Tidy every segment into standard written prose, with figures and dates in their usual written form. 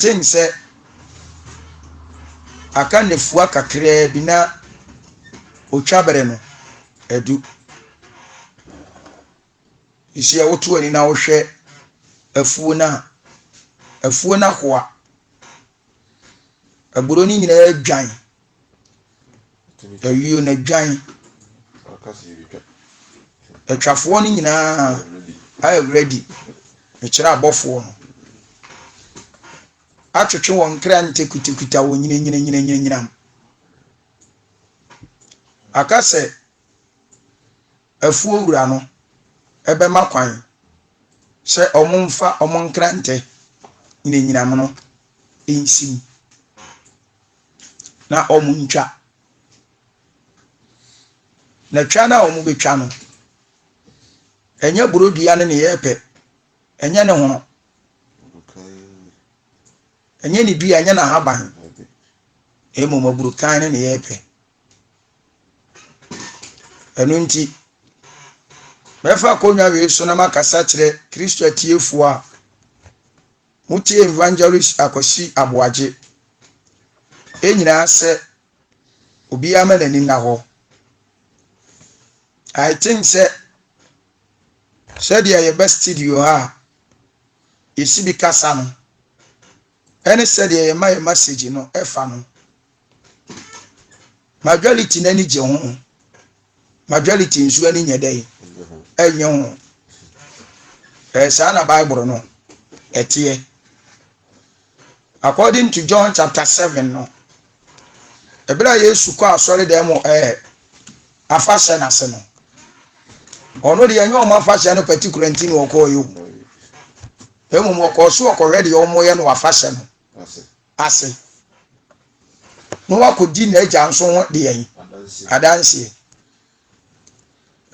think say aka nefua kakra bi na otwabere no edu isi awoto ani na wo hwe afuo na hoa aburo ni nyina adwan awiyo na dwan atwafo ni nyina ay ready ekira abofo no atwetwe won kra nte kutikuta won nyina akase afuo wura no ebe makwan se omonfa omonkra nte nyina no ensim na omuntwa na twa na omu betwa no enya burodua ne yepe enya ne hono enya ni dua enya na haban emo maburukan ne yepe enunti mefa konwa we so na makasa kire Kristo atiefu a mutie evangelist akosi aboaje enyina se obi amanani na ho. I think said your best studio ha isi bi kasa no any said your my message no efa no majority na ni je ho majority nsu ani nyedai enye ho sa na Bible no etie according to John chapter 7 no ebra Yesu kwa asori dem afashe na se no ono de enyo ma afashe no particular ntini okoyo emu mo ko so ko ready omo ye no afashe no ase no wakodi na agya nso ho de yen adanse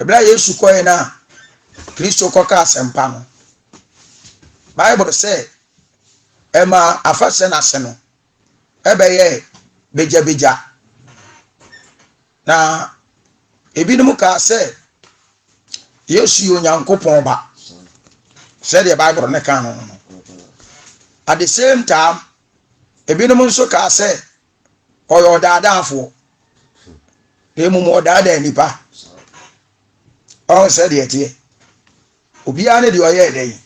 ebra Yesu koye na Kristo koka asempa no Bible say ema afashe na se no ebeye beja na ebinum ka say Yesu onyankopon ba said the Bible ne kan no at the same time ebinum nso ka say oyo dadafo emu mo dada nipa on said the tie obi ane de oye den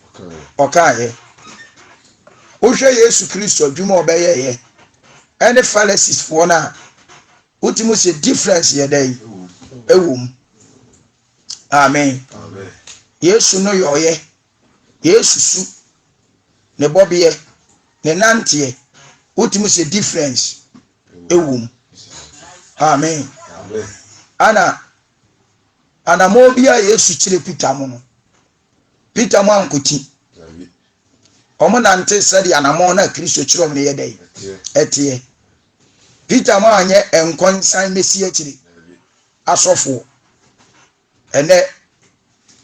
okaye o hwe Yesu Kristo adwuma obeye ye any fallacies for na ultimu se difference ye den ewum. Amen. Yesu no yoye Yesu su ne bobiye ne nantie ultimu se difference ewum. Amen. Ana mo bia Yesu kire Peter mo no Peter mo ankoti omo nante sadi anamo na Kristo kire omo ne yedai etie Peter mo anye enkonsan mesi akire asofo ene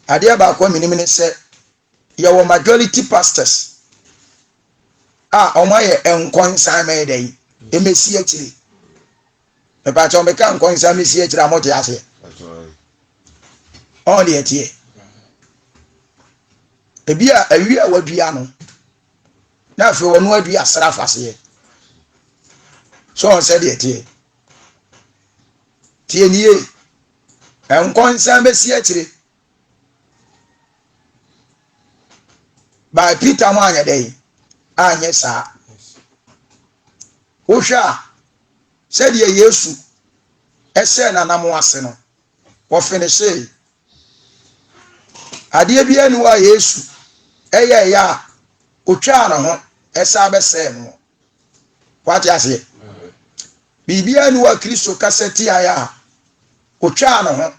ade ba ko minimini se yawo majority pastors omo ye enkonsan me dai emesi akire e ba cho me kan enkonsan mesi akire amote ase on de etie ebia awi a wadua no na afi wonu adua asrafase so on said etie tie niye enkonsan mesi akire ba Peter mo anya dai anya sa ohwa said ye Yesu ese na namo ase no wo finish ade bia ni wa Yesu eye ya otwa no ho esa bese no what ase bibia ni wa Kristo kaseti aya otwa no ho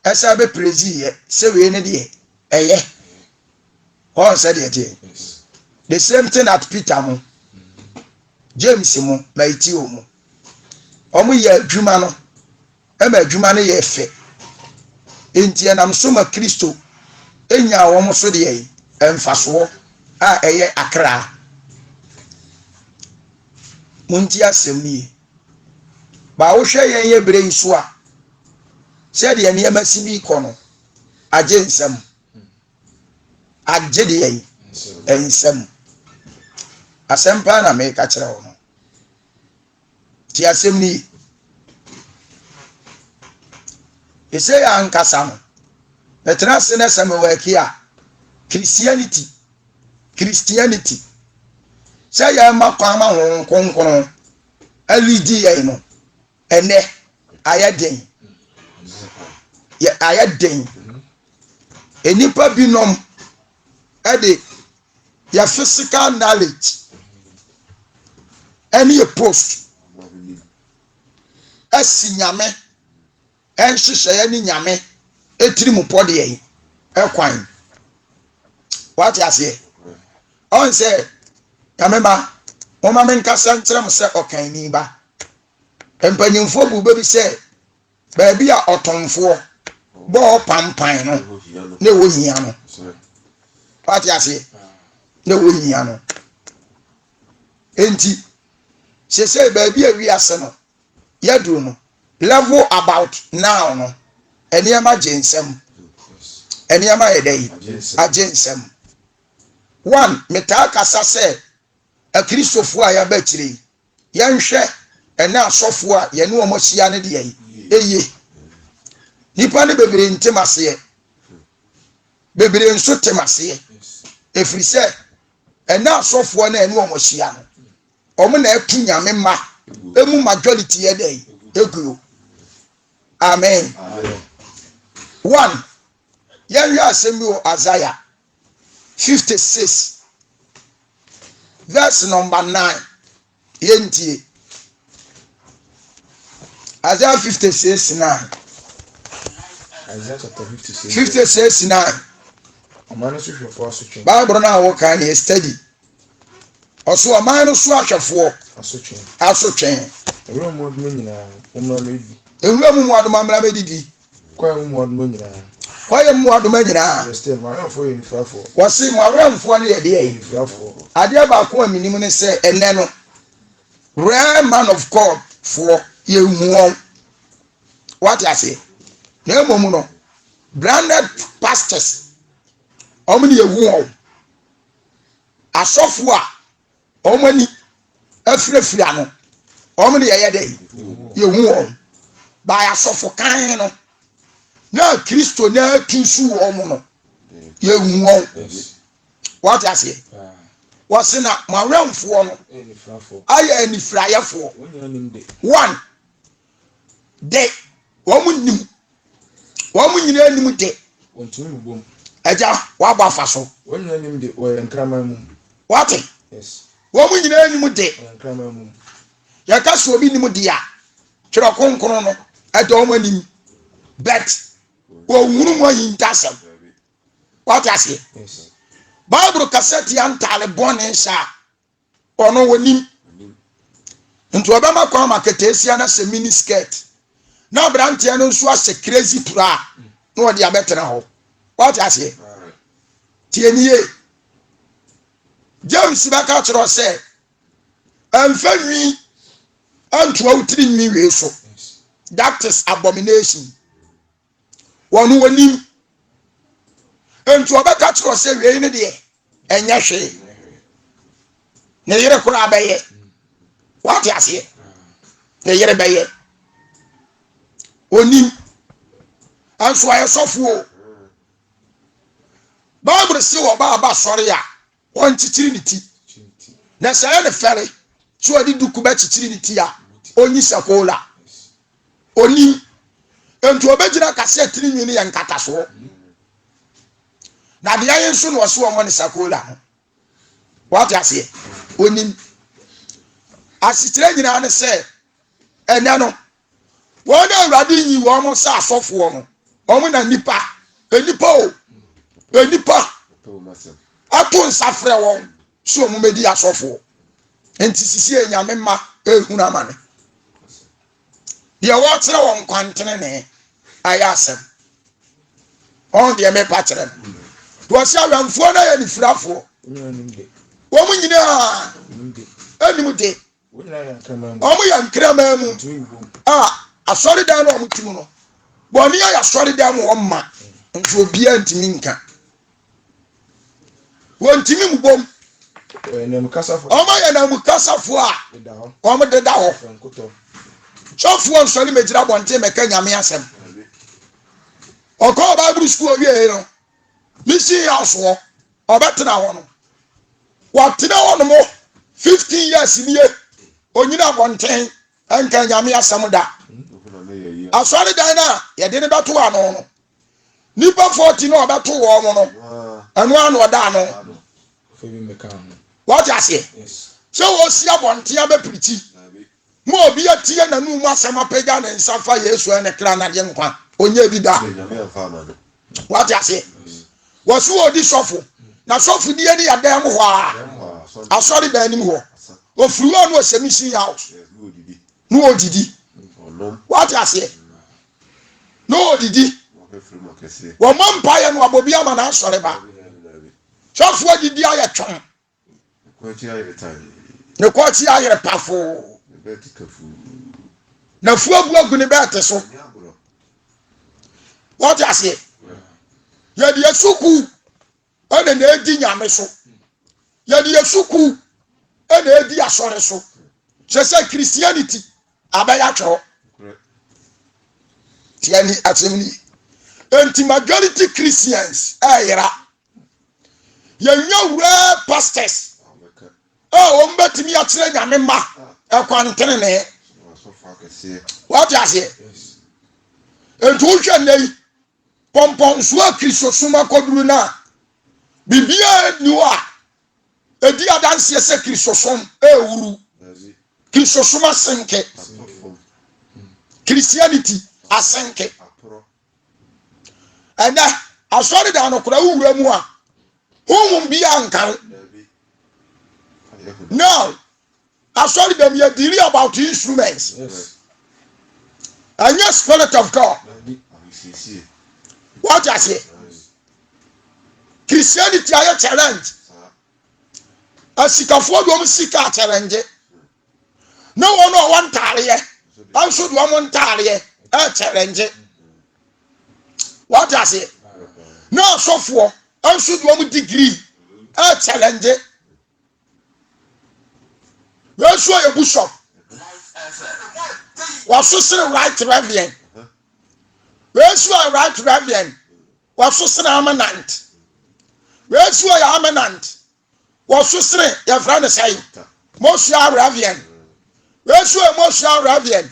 esa be prezi ye se we ne de eye all said it the same thing at Peter mo James mo Matthew mo omo ye adwuma no e ma adwuma no ye fe enti enam so ma Kristo enya wo mo so de yi emfaso a eye akra munti asem ni ba wo hwe yen ye bre nso a se de ne amasibi kono agye nsam agye de yi ensam asempa na me ka kire wo no ti asem ni ese ya ankasa no etra se na sem waki a Christianity say ya makwa ma ho konkon alidi ye no ene ayaden ya ayaden enipa binom ade ya physical knowledge any post asinyame enhyehyɛ ya ni nyame etiri mu pɔde yi ekwan what you say on say yamema moma menkasa nkyerɛ mo sɛ ɔkan ni ba empanyimfo bu be bi sɛ ba bi a ɔtonfo bo pampan no ne wo hia no what you say ne wo hia no enti sɛ ba bi a wi ase no yaduru no level about now no eniema jensem eniema yedai agensem one metaka sase a kristofo a ya ba kire yenhwe ene asofo a ye ne omohia ne de eye nipa ne bebre ntemase bebre nso temase efiri se ene asofo na ene omohia no omo na atunyame ma emu majority ye dey egu amen one yenhwe asemi o Isaiah 56 verse number 9 yentie Isaiah 56:9 Isaiah chapter 56:9 Amano so hwefo asotwe Bible na wo kan ye study oso amano so ahwefo asotwe ewura mu adum nyina umra mebi ewura mu adum amra bedidi kwa mu adum nyina kwaye mu adum nyina understand ma hwefo ye nifrafo wasi mu awramfo ne ye de yi nifrafo ade ba ko aminim ne se enne no rare man of God for ye huon what you say na momu no branded pastors omni ye huon asofo a omani afrefra no omni ye de ye huon ba asofo kan no na Kristo na kinsu omo no ye huon what you say wasi na mawramfo no aya anifrayefo one de womu nyina nim de ontumi bom eja wa ba fa so wonyina nim de wo enkrama mu what yes womu nyina nim de enkrama mu ya ka so bi nim de ya twere konkron no eda wo manim bet wo hunu mo yintasem what you say yes Bible cassette antale bone sha ono wonim nto obama kwa maketesia na se mini skirt na brantia no nso ase crazy pra na odi abetra ho what you say tieniye James baka chiro se amfanwi anto awtiri nwi we so that is abomination wonu wonim nto obaka chiro se we ne de enya hwe ne yere kura abaye what you say ne yere baye onim anso aye sofo Bible say oba sori a won chichiri ni ti na say ne fere so adi duku ba chichiri ni ti a onyi sakola onim ento obegyina cassette ni nwi ya nkata so na bia yen so no so won ne sakola what you say onim asitire nyina ne say enya no wọ́n awurade yi wọ́n sá asọ́fọ́ no wọ́n na nipa ato nsafrɛ wɔn so wɔn bɛdi asɔfo nti sisi enyame ma ehunu amane deɛ wɔkyerɛ wɔn kwantene ne ayɛ asɛm wɔn deɛ mɛpa kyerɛ no wɔsi awɛnfoɔ na yɛ nifirafoɔ wɔn nyinaa anim de wɔn yɛ nkraman mu a asɔredan na wɔn ti mu no bɔnni yɛ asɔredan mu wɔn ma nti obiara ntumi nka wɔn ntumi mu bom Nem kasa for. Oma ye na mu kasa fo a. Omo de da ho. Chofo nsori mejira bonte meka nyame asem. Oko Bible school wie no. Misi aso. Obetena ho no. Watena ho no mo 15 years nie. Onyina bonten enka nyame asem da. Asori dan na ye de ne beto ano no. Nipa 40 no obeto wo mo no. Anu anu oda no. Febi meka. What you say? Yes. So o sia bonte abepriti. Mo obi atie na nu mu asem apega na nsafa Yesu ene kra na de nkwa. Onye bi da. What you say? Wasu odi sofo. Na sofo die ni yadam ho a. Asori ba anim ho. Ofruwa no semisi house. No odidi. What you say? No odidi. Wo mampa ye no abobi ama na asori ba. Sofo odidi aye twon. Ne kwachi ayere pafo. Na fuagu agu ne bete so. What you say? Ye de suku ene na edi nyame so. Ye de suku ene edi asore so. Se Christianity abaya tro. Tiani atemni. Enti majority Christians ayera. Ye nyawura pastors. Oh, ombetimi akyere nyame ma ekwantene ne. What you say? Enti wo hwe nei pompon so akristo suma koduru na bibia niwa edi adanse se kristo som ewuru kristo suma senke Christianity asenke ana asori da no kura wura mu a honhom bia nkan. Now, I saw them here dealing about instruments. Yes. And yes, Spirit of God. What I say? Christianity are a challenge. A sikafo do sika challenge. No one tarry. I should one tarry a challenge. What I say? No software. I should one degree a challenge. Where's your bishop? Was so right reverend? Where's your right reverend? Was so eminent? Where's your eminent? Was so your friend say? Most your reverend. Where's your most your reverend?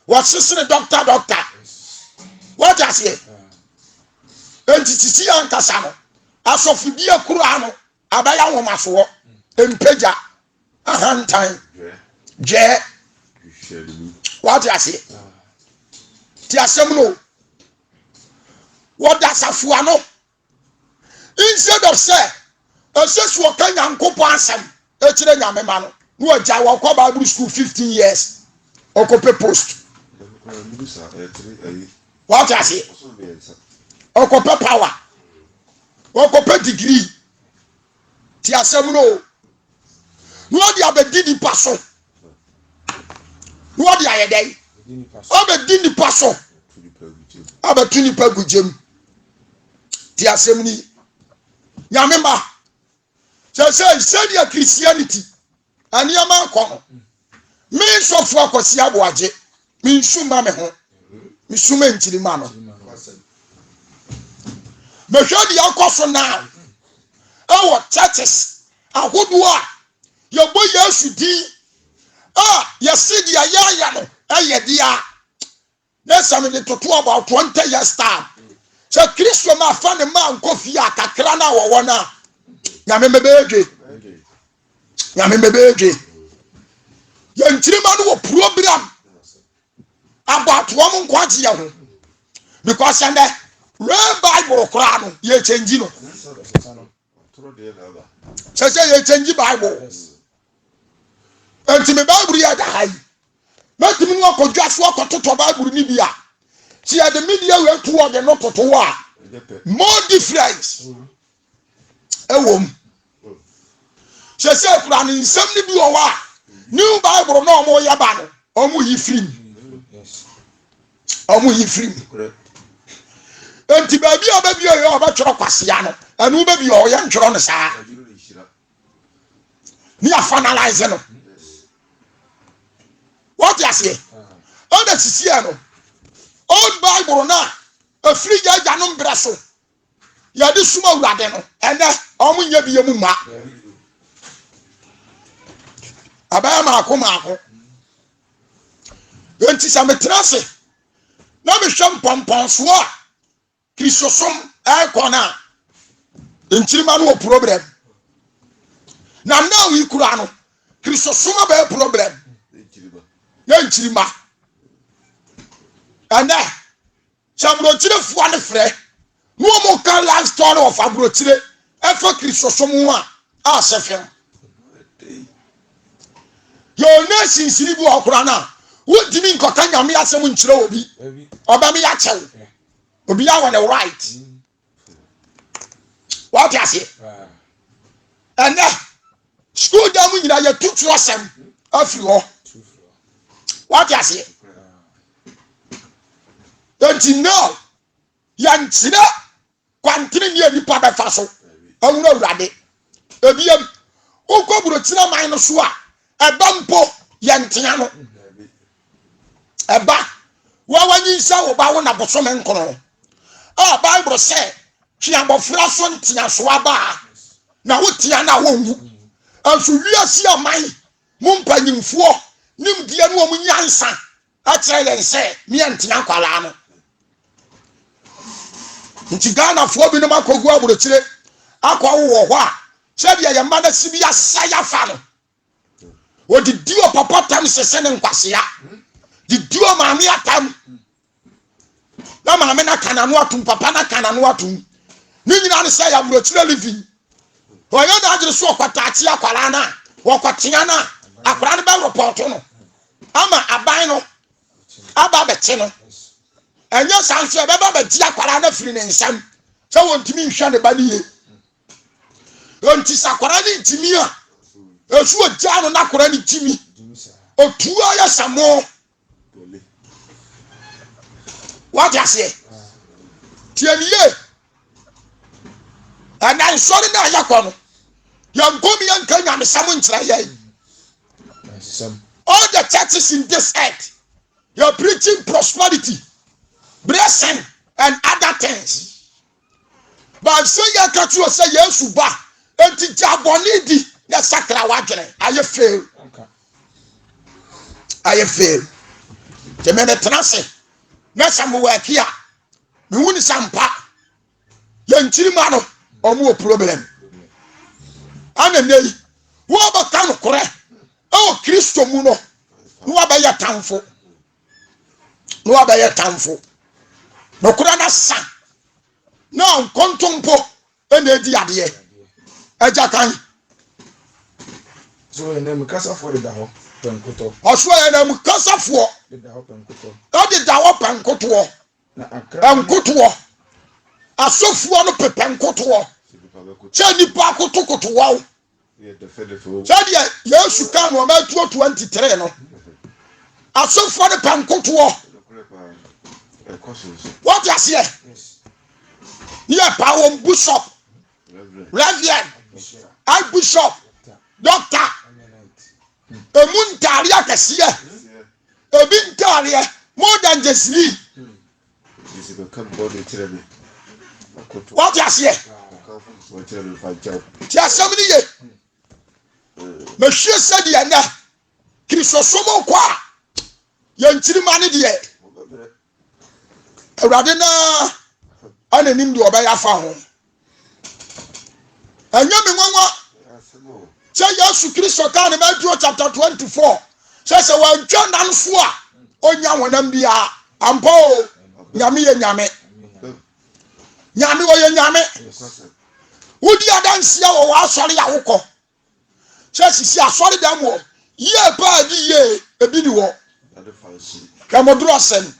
Was so doctor? What I say? Entity ankasano. Asofudia kurano. Abaya womaso. Empeja. A hand time. Je. What do I say? Tiasemno. What does a fuano? Instead of say, a says what can yanko pansam, a children yamano, who are Jawa Bible school 15 years, or copy post. What I say? Or copy power, or copy degree. Tiasemno. What do you have a didi passo? What do you have a day? I'm a didi passo. I'm a tuni pagujem. Tiasemni. Yamemba. Say your Christianity. And Yaman Kono. Means of work or Siabuaje. Means Sumame home. Miss Sumen Chilimano. But show the alcohol now. Our churches are good work. Your boy Yasudi. You see the Ayano. Dia. There's something to talk about 20 years time. So Christo ma fan man coffee akakrana wa wana. Yamembebeje. Yantirima no program about woman kwati ya ho. Because and the real Bible kora no ye change no. Say ye change Bible. Enti me Bible ya da hai. Make me no kodwa so akototo Bible ni bia. See the media we to the not to wa. More difference. Ewom. Say Quran in some ni bi o wa. New Bible no mo ya ba no. Omo yi free. Omo yi free. Enti ba bi o ba choro kwase ya no. Anu ba bi o ya nchoro no saa. ni a finalize no what you say all the sisi no old bible na afiri ya no mbra so ya de suma urade no ene omo nya bi yemu ma abaya maako enti sa metrase na me hwem pompon so a kristosom kona enchirima no problem na now yi kura no kristosom ba problem ya enchirima anda chamrochire fo ne frɛ no mo kan life story of abrochire efa kristosom ho a asefem yo nation siribu okura na wodimi nkota nyame asem nkyire obi oba me ya chew obi ya want the right what you say and school down nyina ya tutu asem afi ho what you say don't you know yan sina kwantene ni ani pa ba fa so awura urade ebiem okoburo tira man no so a eba mpo yantia no eba wawanyi nsa wo ba wo na bosome nkono ah bible say hwiabofra so ntia so aba na wotia na wonwu anso wiase aman mumpanyimfuo nimdie no mu nyansa a kire yen se me ntia kwala no nti Ghana fo bi no makogu abrochire akwa wo ho a se bia ye ma na sibia saya fa no odi dio papa tam sese ne nkwasea di dio maami atam na maami na kananu atum papa na kananu atum ni nyina ne say abrochire living oyo na agire so kwatachi akwala na wokotia na akwala ne ba report no ama aban no aba beche no enya sanso e beba beti akwala na firi ne nsam se wontimi nhwa ne ba niye onti sakwala ni ntimi a esu oja no na kwala ni ntimi otua ya samo what you say tieniye ana sorry na yakwa no yankomi yanka nyame samo nkyira ye all the churches in this earth you're preaching prosperity, blessing and other things, but say you catch you say yes ba enti jaboni di ya sakra wadwene aye fail te me trance na samu work here me woni sampa ya nchirima no omo problem ana nei wo ba kan kore o Kristo mu no wo ba ya tamfo no abaye tamfo no kura na sa no nkontompo ene edi ade eja kan so ene mukasafo de daho penkoto oso ene mukasafo de daho penkoto o de daho penkoto na akra penkoto asofo no penkoto che nipa kotokoto wa ye de fedefo che dia Yesu kan o ma 23 no asofo no penkoto what you say? Yes. Yeah, power bishop, reverend, archbishop, doctor. A muntaria kasia, a bintaria more than just me. What you say? Just somebody. Monsieur said, "Yana, Christosomo kwa, yanchirimani die." Awurade na ananim de obaya fa ho anya me nwanwa che Yesu Kristo kan na Matthew chapter 24 say wa ntwa nan so a onya wonam bia ampo nyame ye nyame nyame wo ye nyame wodi adansia wo asori ya wokọ che sisi asori da mo ye pa di ye ebi ni wo ka modro asem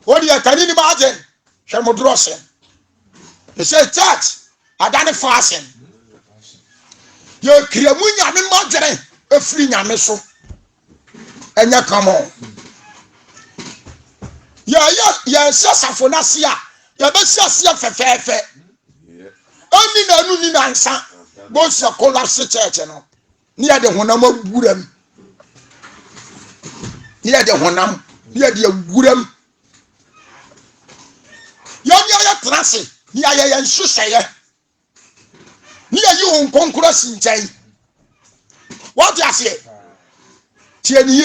what you can imagine? Shamodrosen. They say church, I done fashion. You Kriamunya me modere, a free yameso. And you come on. Ya sasafonasia, ya besasia fefe. Only no nunansa. Both a collapse church near the honam Gudam. Near the honam, near the Gudam. Young Trassi, near Yan Susaya. Near you on Conquerors in Jay. What do I say? Tierney.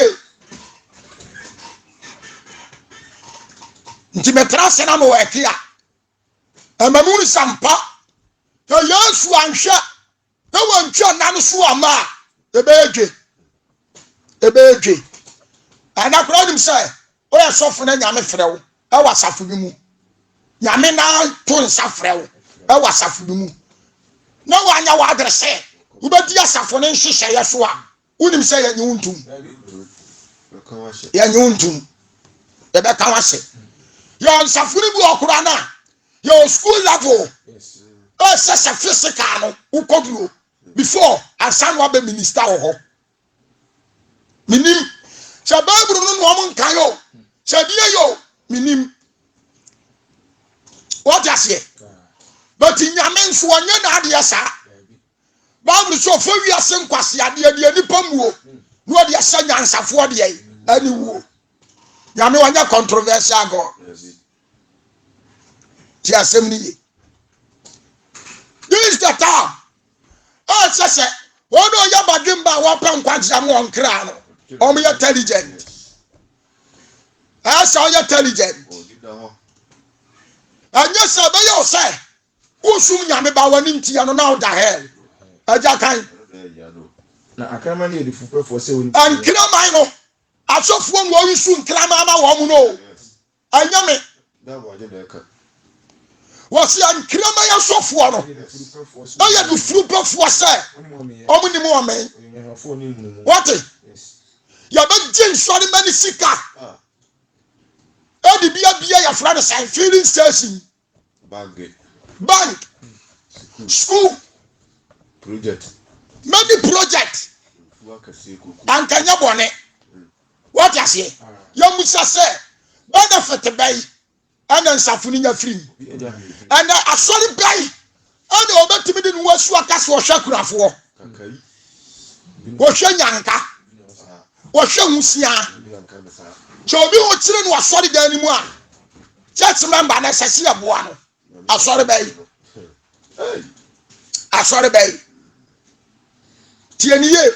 Ntimetrase na mo ekia amamuri sampa yo yesu anhwe e wantwa na no so ama ebeje ana krodum say o ya sofo na nyame frewo e wasafo bi mu nyame na to nsafrewo e wasafo bi mu na wanya wa adrese ubedi asafo ne nhihye ye so a unim say ya nyuntum e be kawase your safuri bu okura na your school level yes physical no ukoduro before asanwa be minister ho minim se bible no mo nkan yo se die yo minim what you say but nyame nso onye na ade asa bible so fo wi ase nkwase ade ade nipa muo no ade asa nyansafo ade ani wo nyame wanya controversial go ti asem ni this the time oh sese wodo ya badimba wa pan kwagya mo onkra no o me intelligent asa o intelligent anya se be yo se usum nyame ba wani ntia no na o da hell aja kan na akrama ne edifu prefo se woni ankra man no asofo no wi su nkra ma ma wo mu no anya me da bo aje da ka wasi ankra ma ya sofo no aya du frupe fo se omu ni mo amen what ya ba jin sori mani sika edi bia ya fra the sign filling station bank school project many project ankanya bone what you say ya musa say benefit bay and nsafuni nya free and asori bay and obetimi di nwa su aka so hwakurafo wo hwe nyanka wo hwe husia chobi ho kire no asori dan ni mu a church member na sese aboa no asori bay tieniye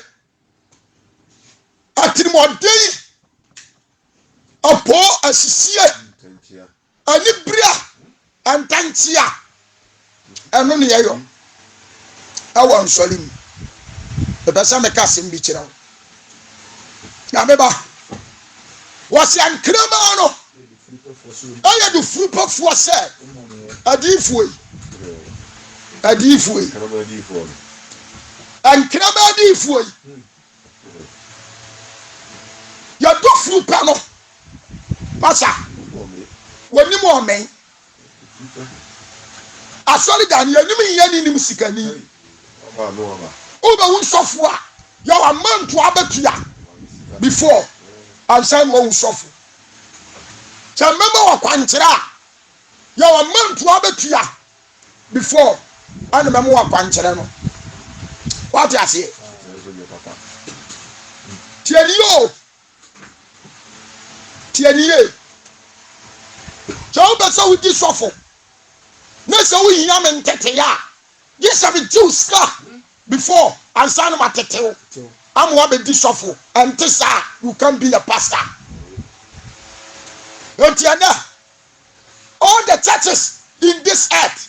atimodei opo asisie anibria antantia eno ne yeyo awo nsolim ebesa me kasim bi kira na beba wasi ankrama no aya du frupo fo se adifui ankrama adifui ya do frupo no pasa woni mo men asori dan ya nim ye ni nim sikani oba won sofo a ya wa manto abatua before ansan wo sofo cha mema wa kwankyera ya wa manto abatua before ana mema wa kwankyera no what you say tieniye so be so we disofo na so we hia me ntete ya this have the ska before ansan matete amwa be disofo and this you can be a pastor otiana all the churches in this earth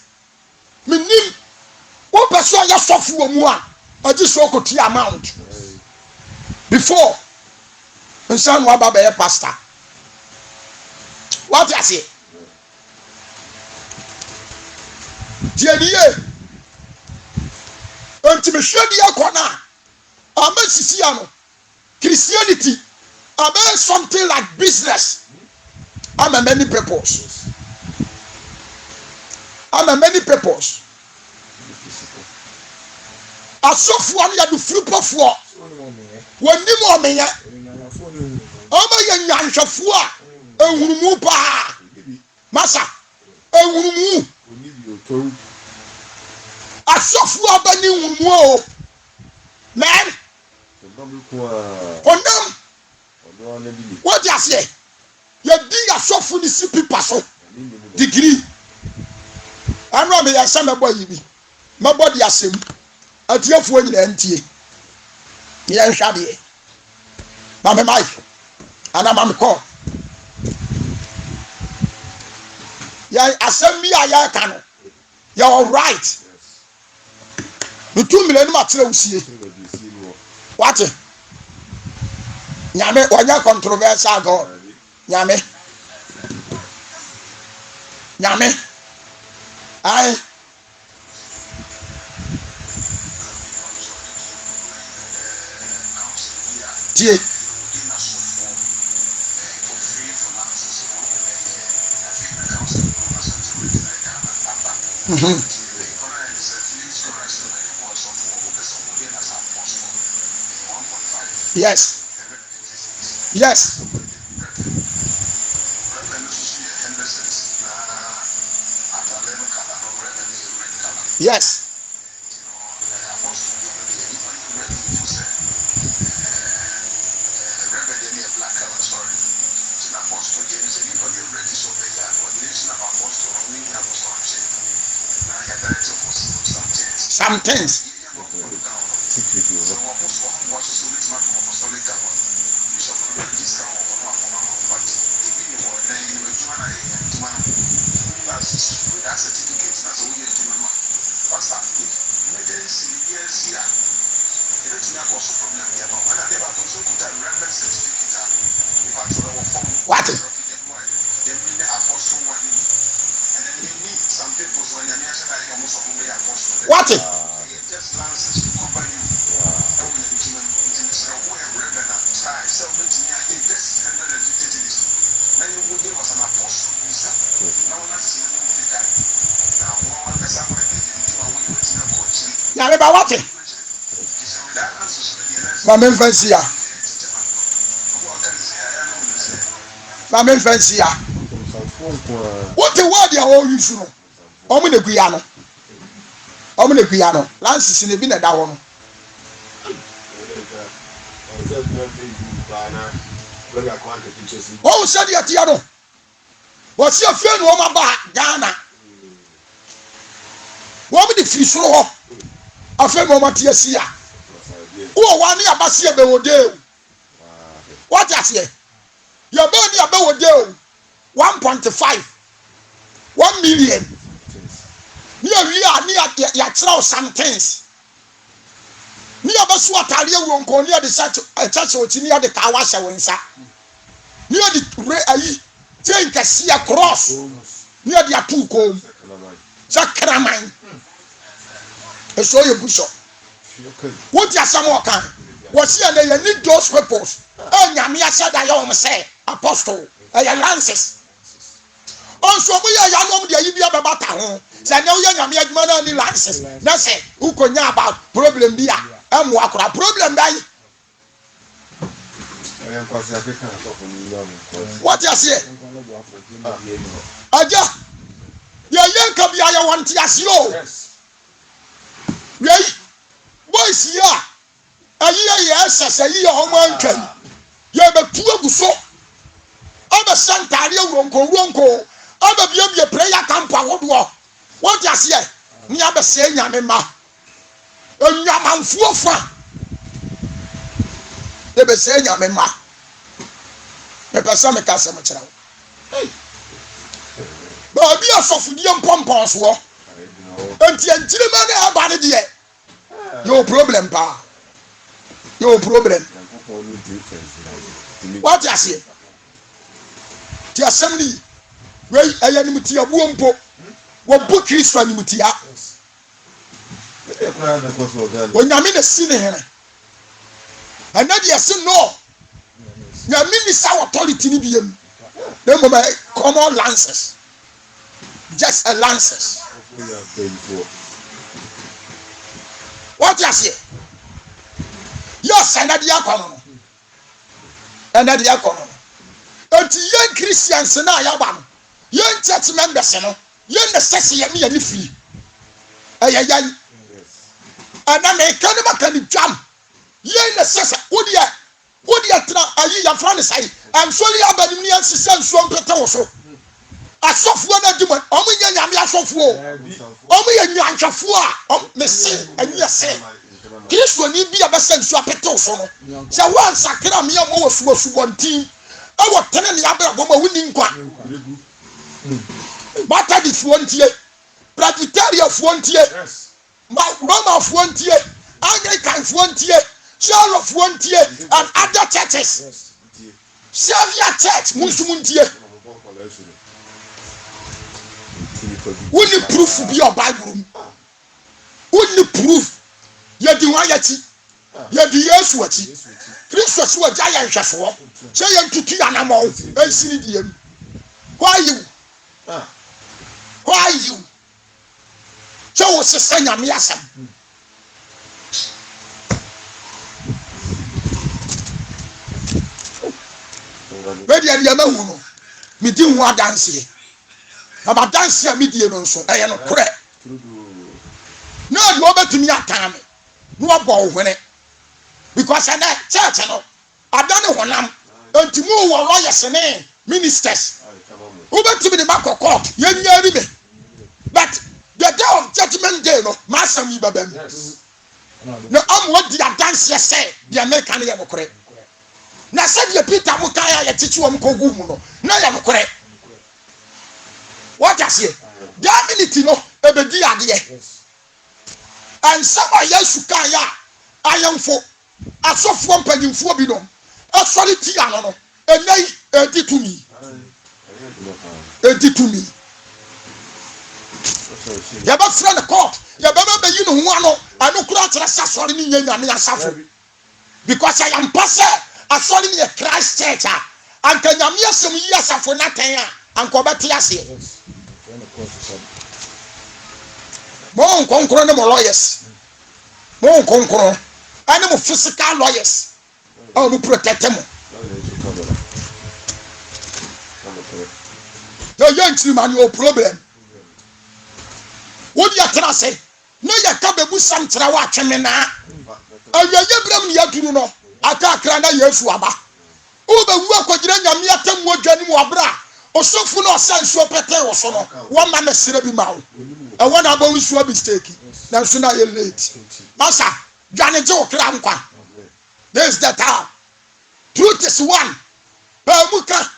minim wo person ya sofo mu a agi so koti amount before ansan wa baba ya pastor what you say dieniye ontime hwedi akona amasisi ano Christianity about something like business and many purpose asofo am ya do frupofo woni mo meya o ma ya nyanhwefo a ehurumu pa masa ehurumu asɔfo abani wumu o man honam what you say ye di asɔfo ni si pipa so degree anu me ya sa mebo yi bi mebo di asem atiefo nyina ntie ye nhwade ma me mai ana ma me call ya asem bi aya ka no you are right the 2 million ma tere usie what nyame onya controversial god nyame ai tie yes some things what yale ba what ma men fancy ya what the word ya o use no omo na kuya no lances ne bi na da ho no oh said ya tia no wo si afie no ma ba Ghana wo mi de fi soro ho afie mo ma tia sia wo wa ni abase be wo de what you say your baby abe wo de 1.5 1 million ni awia ni ya try some things ni abaso atare wo nko ni de search oti ni de ka wa hye wonsa ni de re ayi change kasia cross ni de atu ko sakraman eso ye busho what ya samo kan what see na you need those purpose nyame ya said that you say apostle lances onso mo ya yanom de ayi bia baba ta ho se na wo ya nyame adwuma na ni lances na say ukonya about problem bia emu akora problem dai what you say aja ya yanka bia ya want asio yes boys ya ayi ya sasa yi ya homo antwan ya betu aguso aba santare ronko aba bia prayer camp awodo what you say ni aba se nyame ma enyamanfuo fa ebe se nyame ma me pesa me ka se mo kira ba bi asofudie mpompon so enti enjire ma na aba ne de yo problem pa yo problem what you say ti assembly we ayanimti abuo mpo wo bu Kristo animti ya onyame na si ne here anadi ase no nyame ni sa authority ni biem dem mo common lances just a lances what you say yes anadi akono anadi akono enti yen Christians na ya ba no yen church members no yen na sese ye me ya ni free ayayan ana me kan ma kan jam ye na sesa wodi atra ayi ya fra ne sai ansori abanim ni ansesa nsuo mpete wo so asofo na dimo omo nya nyame asofo omo ye nyanhwefo a me se anya se Kristo ni bi abesa nsuo apete wo so no se wan sakra me am wo so bontin awo tene ne abra boma wuni nkwa bata di fuontie Presbyterian fuontie Roma fuontie Anglican fuontie Share of one tier and other churches. Savior church, Muslimuntie. Will you proof be your Bible? Will you proof? You're the wayati. You're the Yeswati. Christus was giant Shaswa. Say to Tianamo and Sidium. Why you? Why you? So was a son of Miasam. Ready and Yamahu, me didn't want dance. About dancing, me dear, so I am not correct. No, you over to me at time. No ball when it because I know church. I don't know when I'm to move lawyers and ministers. Over to me the back of court, young me. But the day of judgment day, no, Master me, baby. No, I'm what did I dance say? The American correct. Na said ye Peter Mukaya ye teach wom kogu mu no na ye mkore what I say that minute no ebedi ade and some yesu kan ya ayamfo asofo mpanyimfo bi no asori ti ano no enai editumi ya ba fra na court ya ba ba yi no ho ano anokura tira sasori ni nyanya me asafo because I am pastor asori ni Christ church and can you hear some years after nothing and come back to us here more concrete no lawyers more concrete and more physical lawyers oh no protect them the young man your problem what you try say no you can be some try watch me na you bram ya duru no aka kra na yesu aba ube wu akwagire nyame atam odwani mu abra osofu no osanso pete wo so no wo ma na sire bi mawo e wona aba wusu mistake na so na ye late masa dwane je okra nkwa this is the time truth is one muka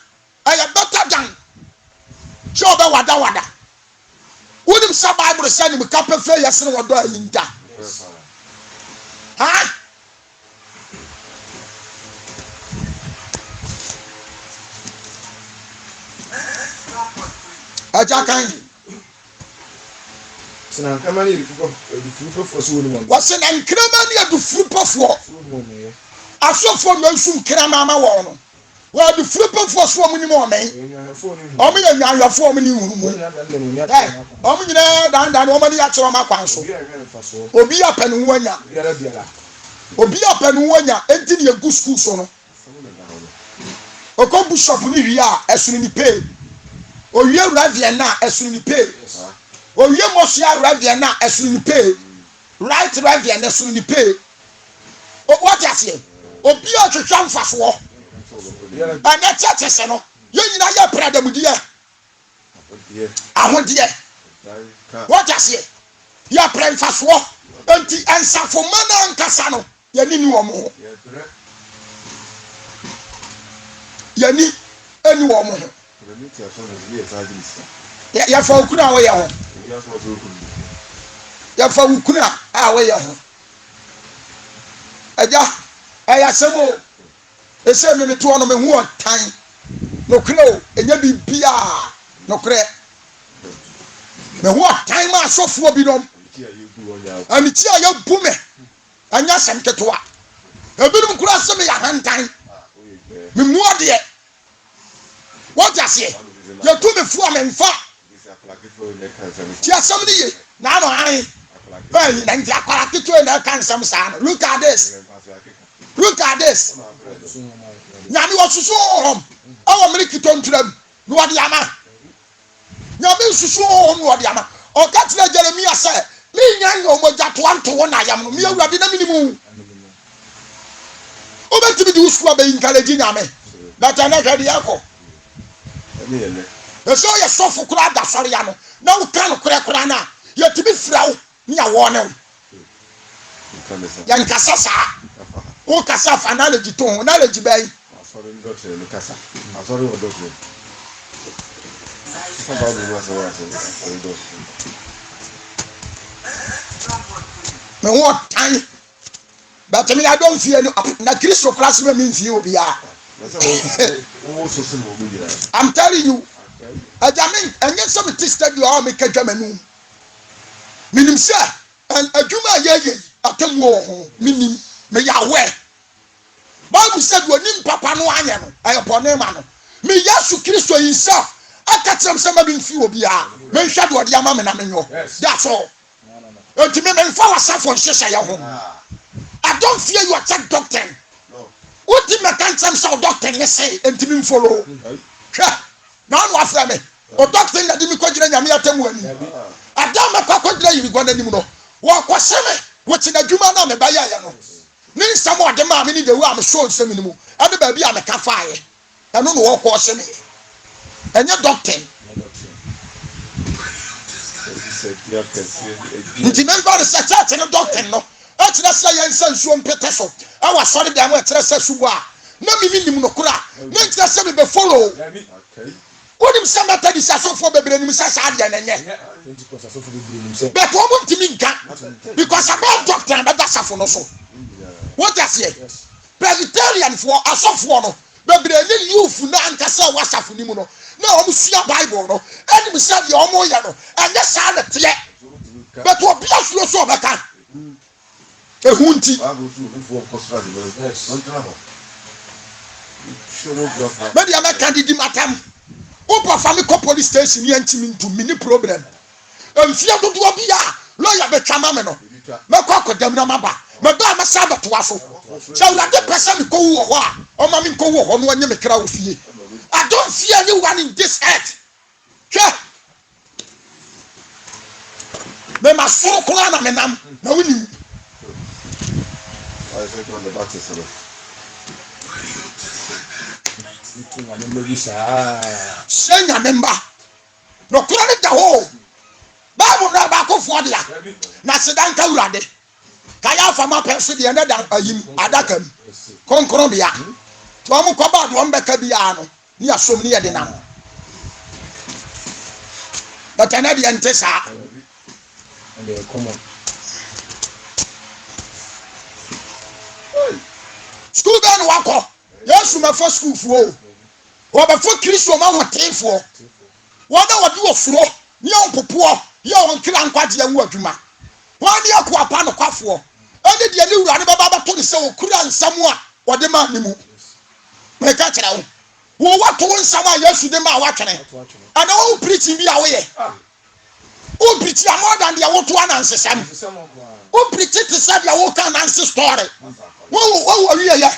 aya better than show be wada wonim sa bible say ni muka pefe yesere wodo ayinda ha aja kan sina kamani du furu so woni mo wase na nkrama ni adu furu pofo asofo no nsu nkrama ma wo no wa du furu pofo so mo ni mo men o me nya anwafo o me ni huru mo o me nyina dan o me ni ya chiro ma kwan so obi apanu wanya enti ni egu school so no o ko bishop ni wi a esunu ni pay owie ravia na esunu ni pay owie mosia ravia na esunu ni pay right ravia na esunu ni pay what you say obi o twetwa mfaso ana church se no ye nyina ya prada mu dia ahode what you say ya pray mfaso enti ansafo mana nkasa no ye ni wo mo ye ni eni wo mo ya fa ukuna we ya ho ya fa ukuna a we ya ho aja aya semo ese me to no me hu otan no kro enya bibia no kre me hu otan ma asofo bi no ami ti aye bume anya sam ketwa ebinum kura se me ya hantan me muade what you say you do me for me fa ti asam ni ye na no han ben na ntia kwara kitwe na kan sam sa look at this nyame wosusu hom awo miri kitontram no wade ama nyame susu hom no wade ama o ka tira Jeremia say me nya nya omoja to won ayam no me awurade na minimu obetimi di usku abe encourage nyame that na hwede yakọ eso ye sofo kura da sori ya no na wo kan kura na ye tibi frawo ni awo ne ya nkasa sa o kasa fa knowledge to knowledge bai asori ndotse ni kasa asori odotse sababu ni wasa odotse me what time but me I don't fear no na Christo class me fear obi a I'm telling you ajamin enye some tested you all make adwamanu minim se adwuma yeye atem wo ho minim me yawe Bible said wonim papa no anya no ayopone ma no me Yesu Christo himself akatem se ma bin fear obi a me hwa de ode ama me na menyo that's all enti me mfa wasafo nhyehyɛ ya ho I don't fear you attack doctrine. What did my cancer so doctrine you say enti me follow? Now no afra me. O doctrine na di me kwagina nyame atemu ani. Adam me kwakwagina yi gwana ni mu no. Wo kwose me, wo ti na dwuma na me ba ya no. Ni nsam ode ma me ni de wo am show nsam ni mu. Ade ba bi a me ka faaye. Eno no wo kwose me. Enye doctrine. Nti member the church no doctrine no. Atina say yensan suo mpete so. Awa sorry dem we tere say subo a. Na mi nim no kura. Na ntia say me be follow. Okay. Wonim say mata di sasofo bebre nim say sa ade na nye. But wo mum timi nka. Because about doctrine be dasafo no so. What does here? Presbyterian for asofo no. Bebre ni youth na anka say wasafo ni mu no. Na o mu sia Bible no. Eni mi say de o mo ye no. Anya sa na tie. But wo bia so so be kan. Ehunti maybe I'm a candidate matam opa family police station here ntimi mini problem fear do bia lawyer be chama me no me kwa kodam na maba me ba ma saba to aso so la de person ko wo ho a o ma me ko wo ho no anya me kra wo fie I don't fear anyone in this earth me ma so ko na me nam na woni I think on the back is hello. Senya member. No kura da ho. Bible na ba ko fo dia. Na sedan ka urade. Ka ya fa ma pese de na da ayim adaka mi. Konkron bia. To am ko ba do mbeka bia no. Ni asom ni ye de nam. But na dia ntesa. And they come on. School ben wako Yesu me for school fo wo be for Kristo ma hotenfo wo na wodi ofuro ni onpopo ye on kira nkwaje anwu adwuma wo ni akwa pa no kwafo ene de ni wura ne baba ba to ni se wo kura nsam a wode ma ni mu me ka kira wo wato nsam a Yesu de ma watwene ana wo preaching bi a wo ye o preach ya more than the woto anansesam o preach it said ya wo kan anse story wo wiye ya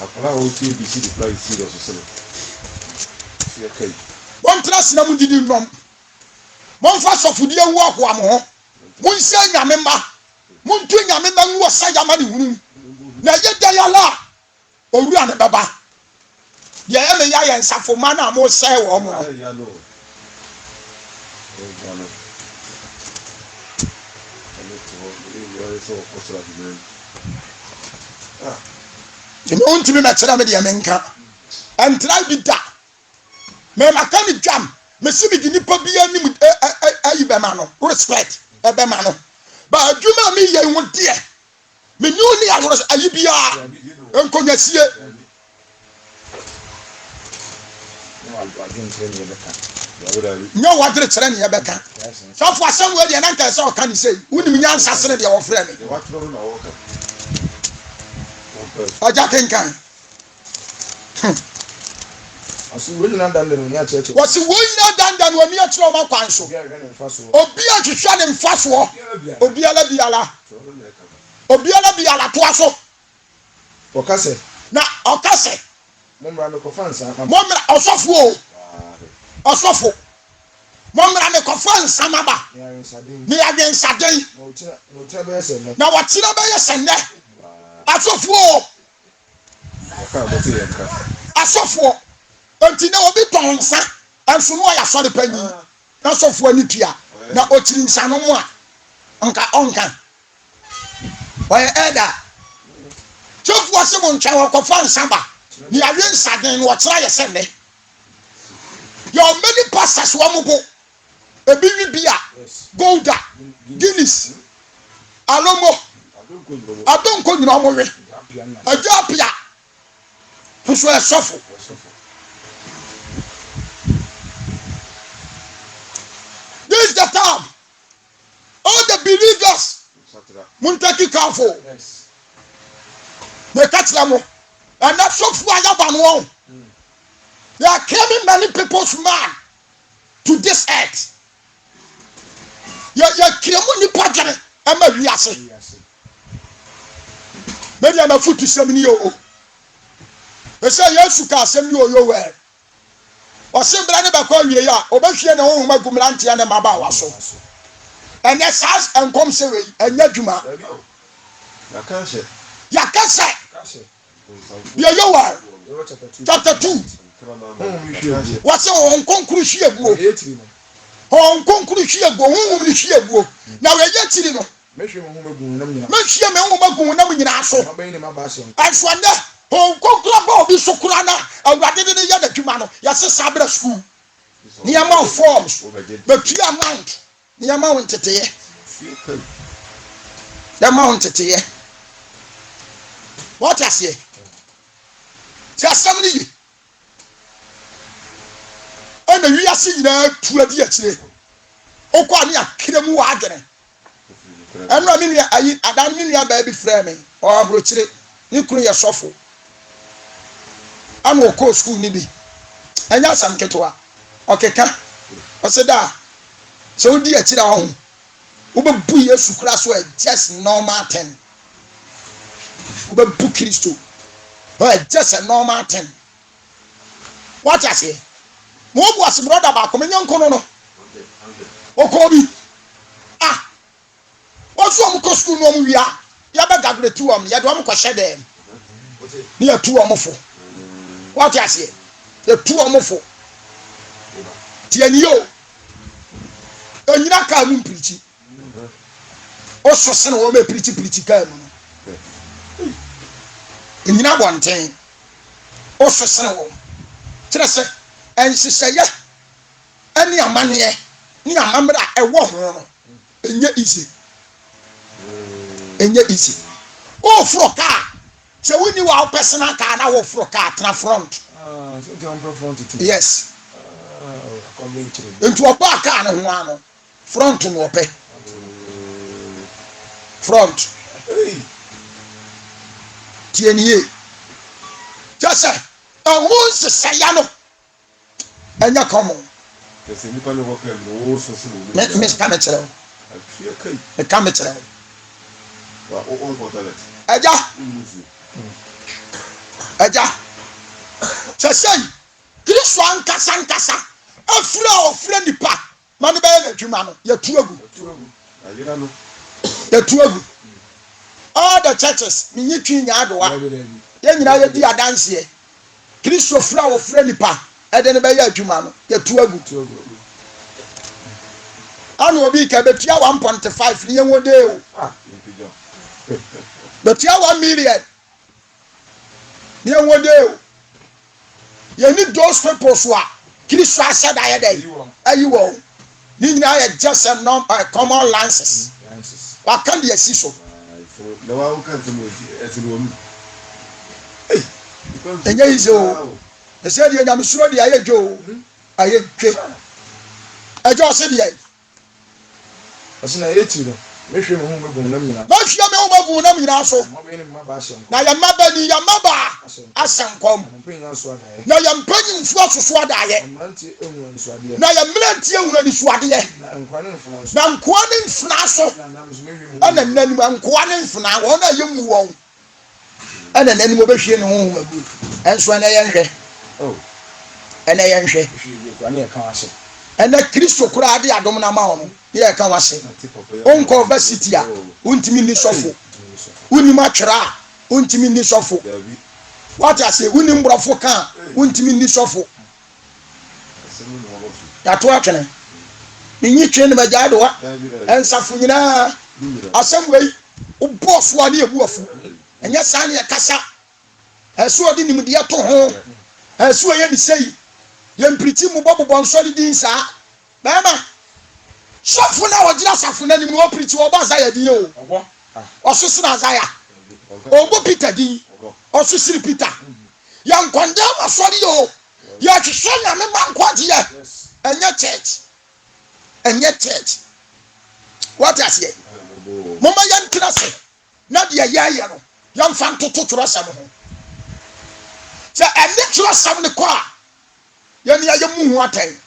akala o ti bi si the price serious so se okay won trust na mu didi nom mon fa sofudi ewu akwa mo ho mon se nyame ma mon tu nyame ma nwo sa ya ma ni hunu na ye da ya la owura ne baba ye me ya ye nsafo ma na mo se wo mo you know to me na tira me de menka and try be da me makani jam me si me gini pa bia ni ayi be ma no respect e be ma no ba adwuma me ye ho de me nyu ni agoro ayi bia enkonya sie no wadre tere ne yebeka so for asem we de na nka se o kan say unim nyansa sene de wo frɛ me aja kenkan asu we na dan de no ya church wasi wo na dan woni a kire o ma kwan so obi a hwehwa ne mfaso obi ala biala to aso okase na okase momra no ko fansa momra osofo Momra me kofo nsamaba. Ni adensaden. Na watira be yesenne. Asofo. Asofo. Enti na obi tonsa. Anso no ya sori pani. Na asofo ani tua. Na ochiri nsano mu a. Onka. Oye eda. Chofo se mo ntwa kofo nsamba. Ni adensaden no watira yesenne. Your many pastors wamubo. Ebi bia Golda Guinness Alomo Adonko nyina omo we Ajapia Fuso esofo This is the time all the believers Muntaki Kafo they catch them and that's so far yaban they are claiming many people's man to this earth. Ya kiamu ni padre ama wiase. Maybe am futu semni o. E say Yesu ka semni o yo we. O sembra ne ba kwa wie ya, obahwie ne honhom agumlante ya ne maba waso. Ene sas enkom se we, enya dwuma. Ya kase. Ya yo wa. Chapter 2. What's on conclusion go? On conclusion go, who will she go? Now we get to know. Make me home na nyina so. Aswanda, on conclusion be sokurana, and rather than the other humano, yes, Sabra school. Near Mount Forms, but 3 amount. Near Mount Tete. The Mount Tete. What I say? Just somebody. Na wiase nyina tuadi akire okwa ne akiremu wa agene eno mi ne ayi adan mi nua ba bi frɛ me o abrochire ni kunu ye sofo anu ko school ni bi anya sam ketwa okeka oseda so odi akire ho obebu Yesu kura so just normal thing obebu Kristo just a normal thing what I say mo bu as brother ba ko menyan kono no okobi oso am ko school no mu wia ya be graduate am ya do am ko hyede ni ya tu am fo what you say ya tu am fo tianiyo enyina ka mu preach oso se no me preach ka mu enyina bonten oso se no kire se ensiseye ani amane ni amamra ewo ho enye easy o fro car se woni wa personal car na wo fro car tra front so the on front too yes into oba car na ho ano front no ope front tienie just say who's say no enya common Kasi nipa le wo kan no so so me come chere me come chere wa o toilet aja sesei Kristo ankasa afura nipa mane ba na dwuma no ya tuagu ayira no ya tuagu all the churches ni nyitwi nya adowa ye nyina ye di adanse Kristo ofura nipa eden ba ya dwuma no ya tuagu anu obi ka betua 1.5 ni yenwo de o betua 1 million ni yenwo de o you need those people who are Kristo said I dey ayiwo ni nyina ya just a common lances wa kan de asiso na wa kan temo etiro mu enye izo ese de nyam suro de aye dwo aye twe ejo se de asina etiro mehwe me ho megum nam nyina ma hwe me ho megum nam nyina so na ya maba ni ya maba asankom na ya mpanyin fu asoso adaye na ya mlantie ehura ni suade ye na nkwane mfna so ana nanim nkwane mfna won na yemu won ana nanim obehwe ne ho magu enso na ye nhwe ana ye nhwe kwani e kan ase ene Kristo kura ade adom na ma ono ye ka wase onko ba city a untimi ni sofo unim atwera untimi ni sofo what I say unim brofo kan untimi ni sofo ya to atwene ni twene ba jaado wa ensafo nyina asem wei o boss wa ne ebu afu enye san ye kasa eso odi nim de to ho eso ye ni sei ye mpriti mu bobo nsori din sa bema sofo na wajira safo na ni mu opriti wo ba za ya din o osusu na za ya ogo Peter din osusu Peter ya nkonde asori yo ya hwehwe na me man kwaje ya enye church what I say mama yan klase na de ya no yan fan toto toro sam ho se ene toro sam ne kwa ya ne ya mu hu atan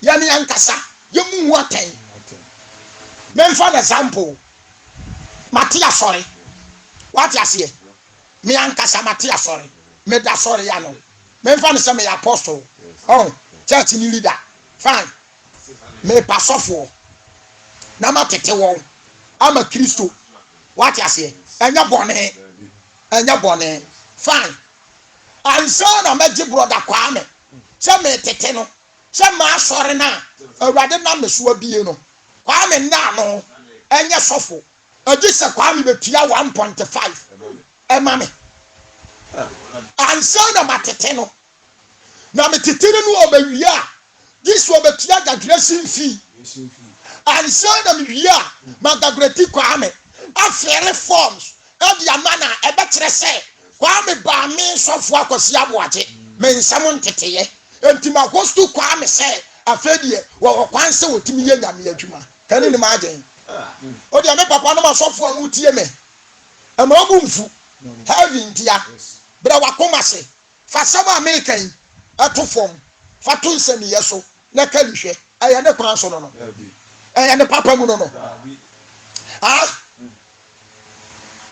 ya ne yankasa ya mu hu atan men fa na sample Matia sorry what I say me yankasa Matia sorry me da sorry ya no men fa na say me apostle oh church ni leader fine me pasofo na matete wo ama Kristo what I say enya bone fine ansa na meji brother Kwame se me tete no se ma asore na awurade na meso abie no Kwame na no enya sofo agi se Kwame betua 1.5 ema me ansa na matete no na metete no obawia this will be the dressing fee and so them here magagreti Kwame afere forms e dia mana e betre se Kwame ba me sofo akosi aboaje me nsam nteteye entima kostu Kwame se afedie wo kwanse wotimi ye nyame adwuma kane ni magen o dia me papa no ma sofo amutie me e ma obumfu heavy ntia bra wakoma se fa sama american ato form fa to nsani yeso na kalihwe aya ne kwan so no aya ne papa mu no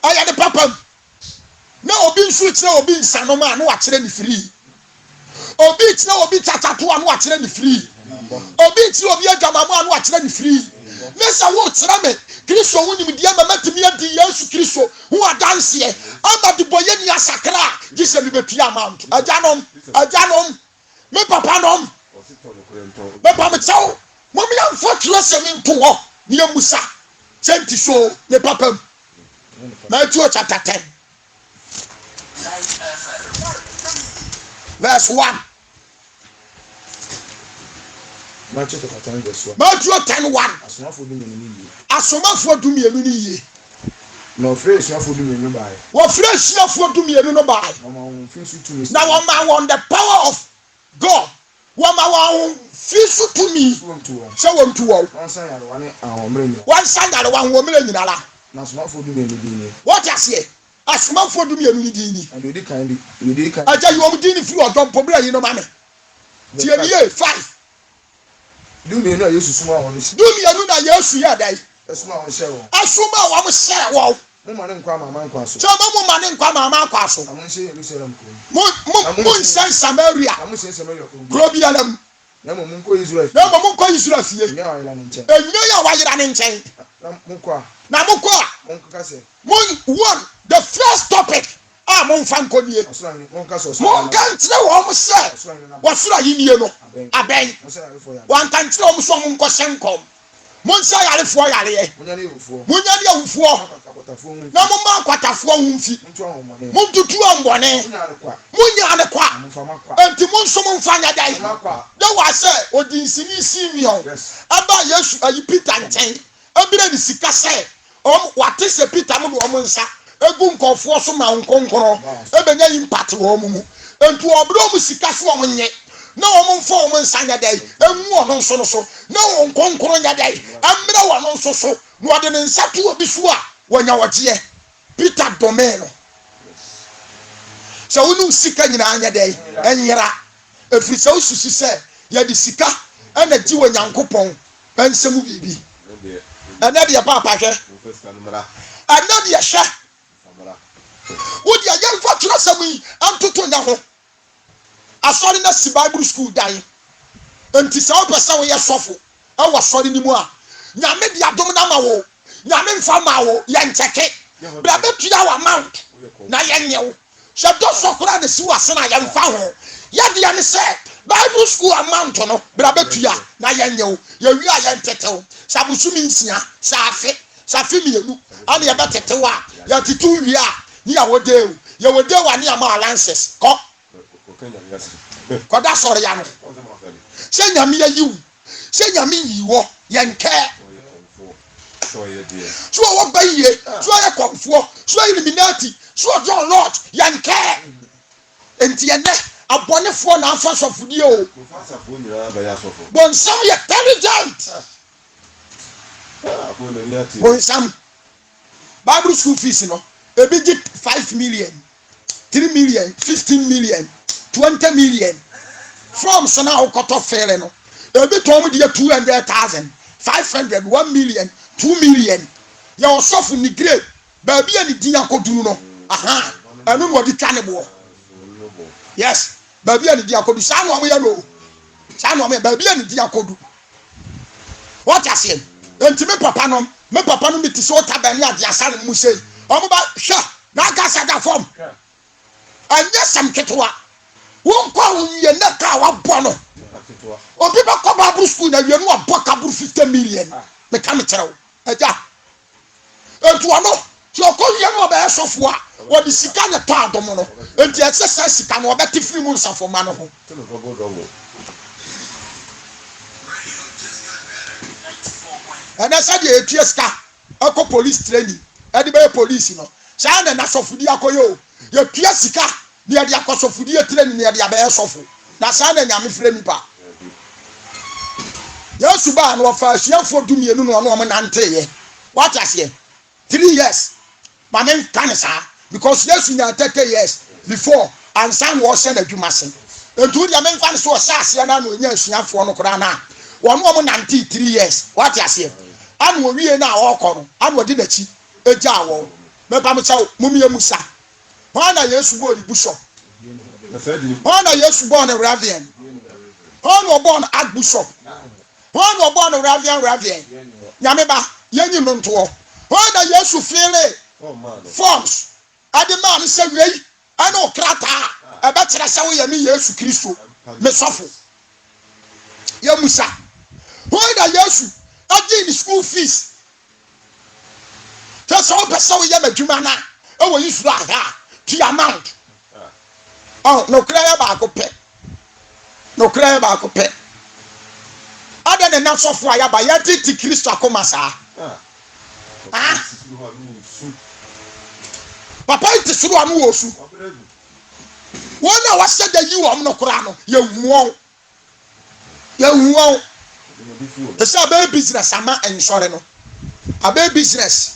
aya ne papa na obi nsu kire obi nsano ma na wa kire ni free obi kire obi tatato na wa kire ni free obi kire obi adwamamu na wa kire ni free nesa wo kire me Kristo wunim dia ma matimi adi Yesu Kristo hu adanse amba di boye ni asakra gise mi betua amount ajanom me papa nom Papa me tell, mommy am for close me to walk near Musa. Sent to show the papa. Matthew chapter 10. Verse 1. Matthew 10 verse 1. Matthew 10:1. Asoma for do me any. No fresh for do me no buy. What fresh for do me no buy. Now I'm on the power of God. Wama wa fisu to me so won to wo one sign yare wan wo mele nyinala na soma for du me ni what you say asoma for du me ni dini and you dey kind aja you am dini free odom pobra yi no ma me tie me 5 du me no Yesu suma won du me no na Yesu ya dai asoma won share wo asoma wa mo share wo mo ma ne nkwa mama nkwa so mo ma ne nkwa mama nkwa so amon she Jerusalem ko mo san Samaria amon she Samaria ko globialam na mo nko Israel fie nya wa yira ne nchen na mo kwa se mo one the first topic mo mfa nko nie mo kan tire wo mo se wo sura yinie no aben wan kan tire wo mo so mo nko senkom Monsa yare fo yare ye. Munyane awufo. Na mo ma kwatafo humfi. Muntutu ambone. Munyane kwa. Enti monso mo mfanya dai. Da wa se odinsini Simeon. Aba Yesu ayi Peter nchen. Abire ni sika se. Wate se Peter mo do mo nsa. Egu nkofo so ma nkonkoro. Ebenya impact wo mu. Enti obro mo sika so mo nye. Na wo mfo wo nsanya dai emu ono nso no so na wo nkonkoro nya dai amra wo no nso so no de nsa to obi so a wonya woje Peter Domeno so wonu sika nyina anya dai enyira efiri so susu se ya di sika ana ji wo nyankopon pensemu bibi ana de papa hwe ana de hwe wo de ya mfa tro samu antoto nya ho asori na si Bible school dan enti sɛ wo pɛ sɛ woyɛ sɔfo ɛwɔ sɔre ni mu a nyame di adom na ma wo nyame mfa ma wo yɛnkyɛke bra bɛtua wɔ amount na yɛnyɛ wo sɛ dɔ sɔ koraa na si wase na yɛmfa ho yɛdeɛ ne sɛ bible school amount no bra bɛtua na yɛnyɛ wo yɛwie a yɛntetew sɛ abosome nsia sɛ afe mmienu ane yɛbɛtetew a yɛtetew wie a ne yɛwɔ deewu yɛwɔ deewu a ne yɛma alliances kɔ kɔda sɔre ya no sɛ nyame yɛyi wo sɛ nyame yi wɔ yɛnkɛ so ɔwɔ ba yie so ɔyɛ kɔnfoɔ so ɔyɛ eliminati so ɔjɔ lord yɛnkɛ enti yɛnɛ abɔnefoɔ na afa sɔfodie o bɔnsam yɛ intelligent bɔnsam bible school fees no ebi gye 5 million 3 million 15 million 20 million from so na ɔkɔtɔ fɛrɛ no ebi tɔn mu de 200,000 500 1 million 2 million yɛ ɔsɔfo ni grade baabi a ni din akɔduru no aha ɛno na wɔde twa ne boɔ yes baabi a ni din akɔduru saa na wɔn yɛ no saa na wɔn yɛ baabi a ni din akɔduru wɔte aseɛ nti me papa no mi ti sɛ ɔta bɛni adi asa ne mu sɛ wɔn ba hwɛ n'aka sada fam ɛnyɛ sɛm ketewa wɔn kɔ wɔn yɛ ne kaa wabɔ no obi bɛ kɔ bible school na wiye no wabɔ kaburu 50 million me ka me kyerɛw ɛgya etu ɔno tí ɔkɔ wiye no ɔbɛyɛ sɔfo a wɔde sika ne tɔ adom no eti ɛsɛ sɛ sika no ɔbɛte firi mu nsafoma no ho ɛnɛ sɛ deɛ etua sika ɛkɔ police training ɛde bɛyɛ police no saa na sɔfodi akɔyɛ o yɛtua sika ne yɛde akɔ sɔfodi training ne yɛde abɛyɛ sɔfo na saa na nyame frɛ nipa yesu baa no ɔfa ahyiafoɔ dumienu no ɔno ɔmo nanteyɛ wate aseɛ 3 years ma me nka ne saa because yesu nya 30 years before ansa na ɔhyɛ n'adwuma se ntu deɛ me nfa ne so ɔhyɛ aseɛ na ɔnya ahyiafoɔ no koraa na ɔno ɔmo nante 3 years wate aseɛ ana owie na ɔkɔ no ana ɔde n'akyi egya awɔ mɛpa mo kyɛw mumie musa hɔn na yesu bɔ onibu sɔ hɔn na yesu bɔ ne ravian hɔn na ɔbɔ no archbishop hɔn na ɔbɔ no ravian nyame ba yɛnyi no ntoɔ hɔn na yesu fere forms ade maa no sɛ wei ɛna okrataa ɛbɛkyerɛ sɛ woyɛ me yesu kristo me sɔfo yɛ musa hɔn na yesu agye ne school fees tɛ sɛ wopɛ sɛ woyɛ m'adwuma no a ɛwɔ yisuro aha to amount nokura yɛ baako pɛ ada ne na sɔfo a yaba yɛte ti kristo akoma saa papa yi te soro ano wɔ su wɔn a wɔahyɛ da yi wɔn no koraa no yɛhu wɔn ɛsɛ abɛyɛ business ama nsɔre no abɛyɛ business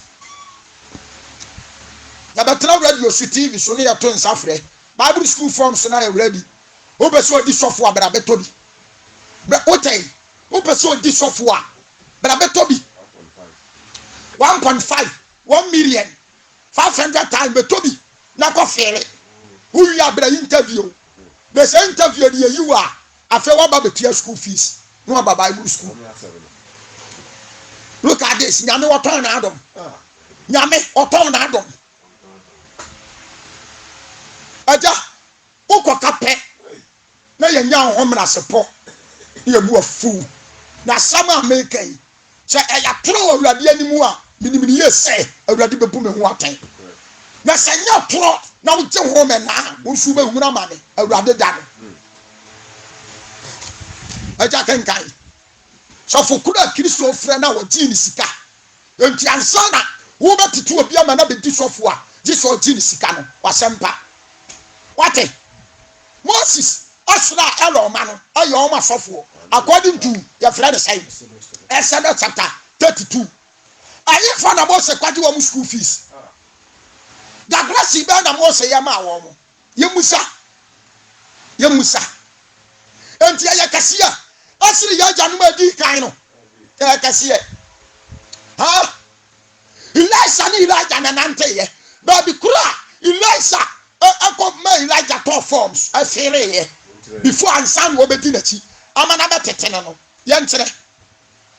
yɛbɛtena radio so tv so ne yɛto nsa frɛ bible school forms na yɛ ready wopɛ sɛ ɔdi sɔfo a bra bɛtɔ bi wotɛn wopɛ sɛ ɔdi sɔfo a bra bɛtɔ bi 1.5 1 million 500,000 bɛtɔ bi na kɔ fɛrɛ wowie abra interview bɛsɛ interview de yɛyi wo a afɛ waba bɛtua school fees na waba bible school look at this nyame wɔtɔn na adom nyame ɔtɔn na adom aja wokɔ kapɛ na yɛnya ɔhomra sepɔ yɛ bu afu na sam america yi sɛ ɛyɛ toro awurade animu a minimini yɛ sɛ awurade bɛbu me ho atɛn na sɛ nyɛ toro na wogye ho mɛ naa wonsu bɛhunu ama me awurade da no aja kenkan sɔfo kura kristo frɛ na wɔgye ne sika enti ansa na wobɛtete obi ama na bɛdi sɔfo a gye sɛ ɔgye ne sika no wasɛmpa wate Moses asra eloma no aye o ma sofo according to your friend say Exodus chapter 32 aye fa na Moses kwaje wo school fees da grace be na Moses ya ma wo mo ye musa enti aye kase a asiri ya janu ma di kan no e kase e ha Elisha ni Elijah na nante ye ba bi kura Elisha akọ ma Elijah to forms afere ye before ansan wo bedi na chi ama na betete no ye nkyere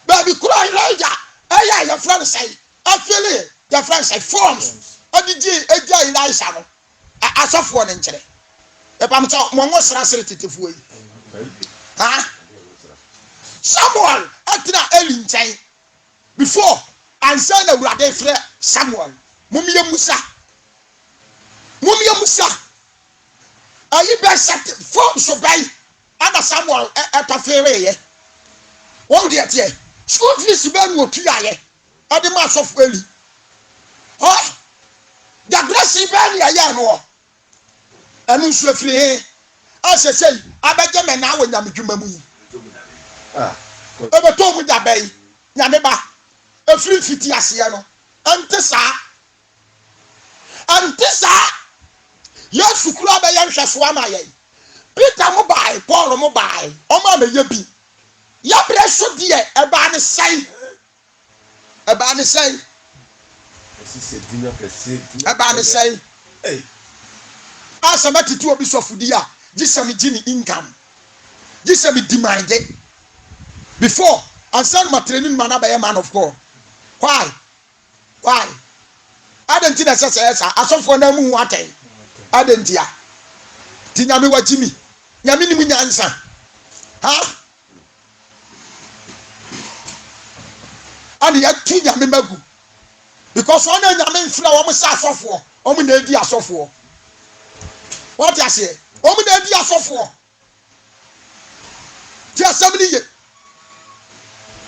baby kura Elijah eya your friend say afele your friend say forms odigi eja Elijah no asofo ne nkyere e pam so mo ngo sra sere tetefu yi ha Samuel atina Eli nkyɛn before ansa na Awurade frɛ Samuel mumie Musa ayi bɛ set form so bai ana Samuel etafere ye won de tie school fees bɛ no tuaye ade ma asofo Eli the grace bɛ ni aya no anu nso afiri he asesei abeje me na awanya medwuma mu yi ebe to mu da bai nyame ba afiri fiti ase no ante saa Yesu kura be yan hweso ama ye Peter mo bai Paul mo bai o ma me ye bi ya bre so de e ba ne sai asama titu obi sofudi a gisami gini income gisami demand before ansan ma training man abaye man of God why adentina sesa asofo na mu aten adentia ti nyame wagimi nyame ni mu nyansa ani ya ti nyame magu because one nyame mfira wo mo sa asofo o mo na edi asofo what you say o mo na edi asofo ti asabili ye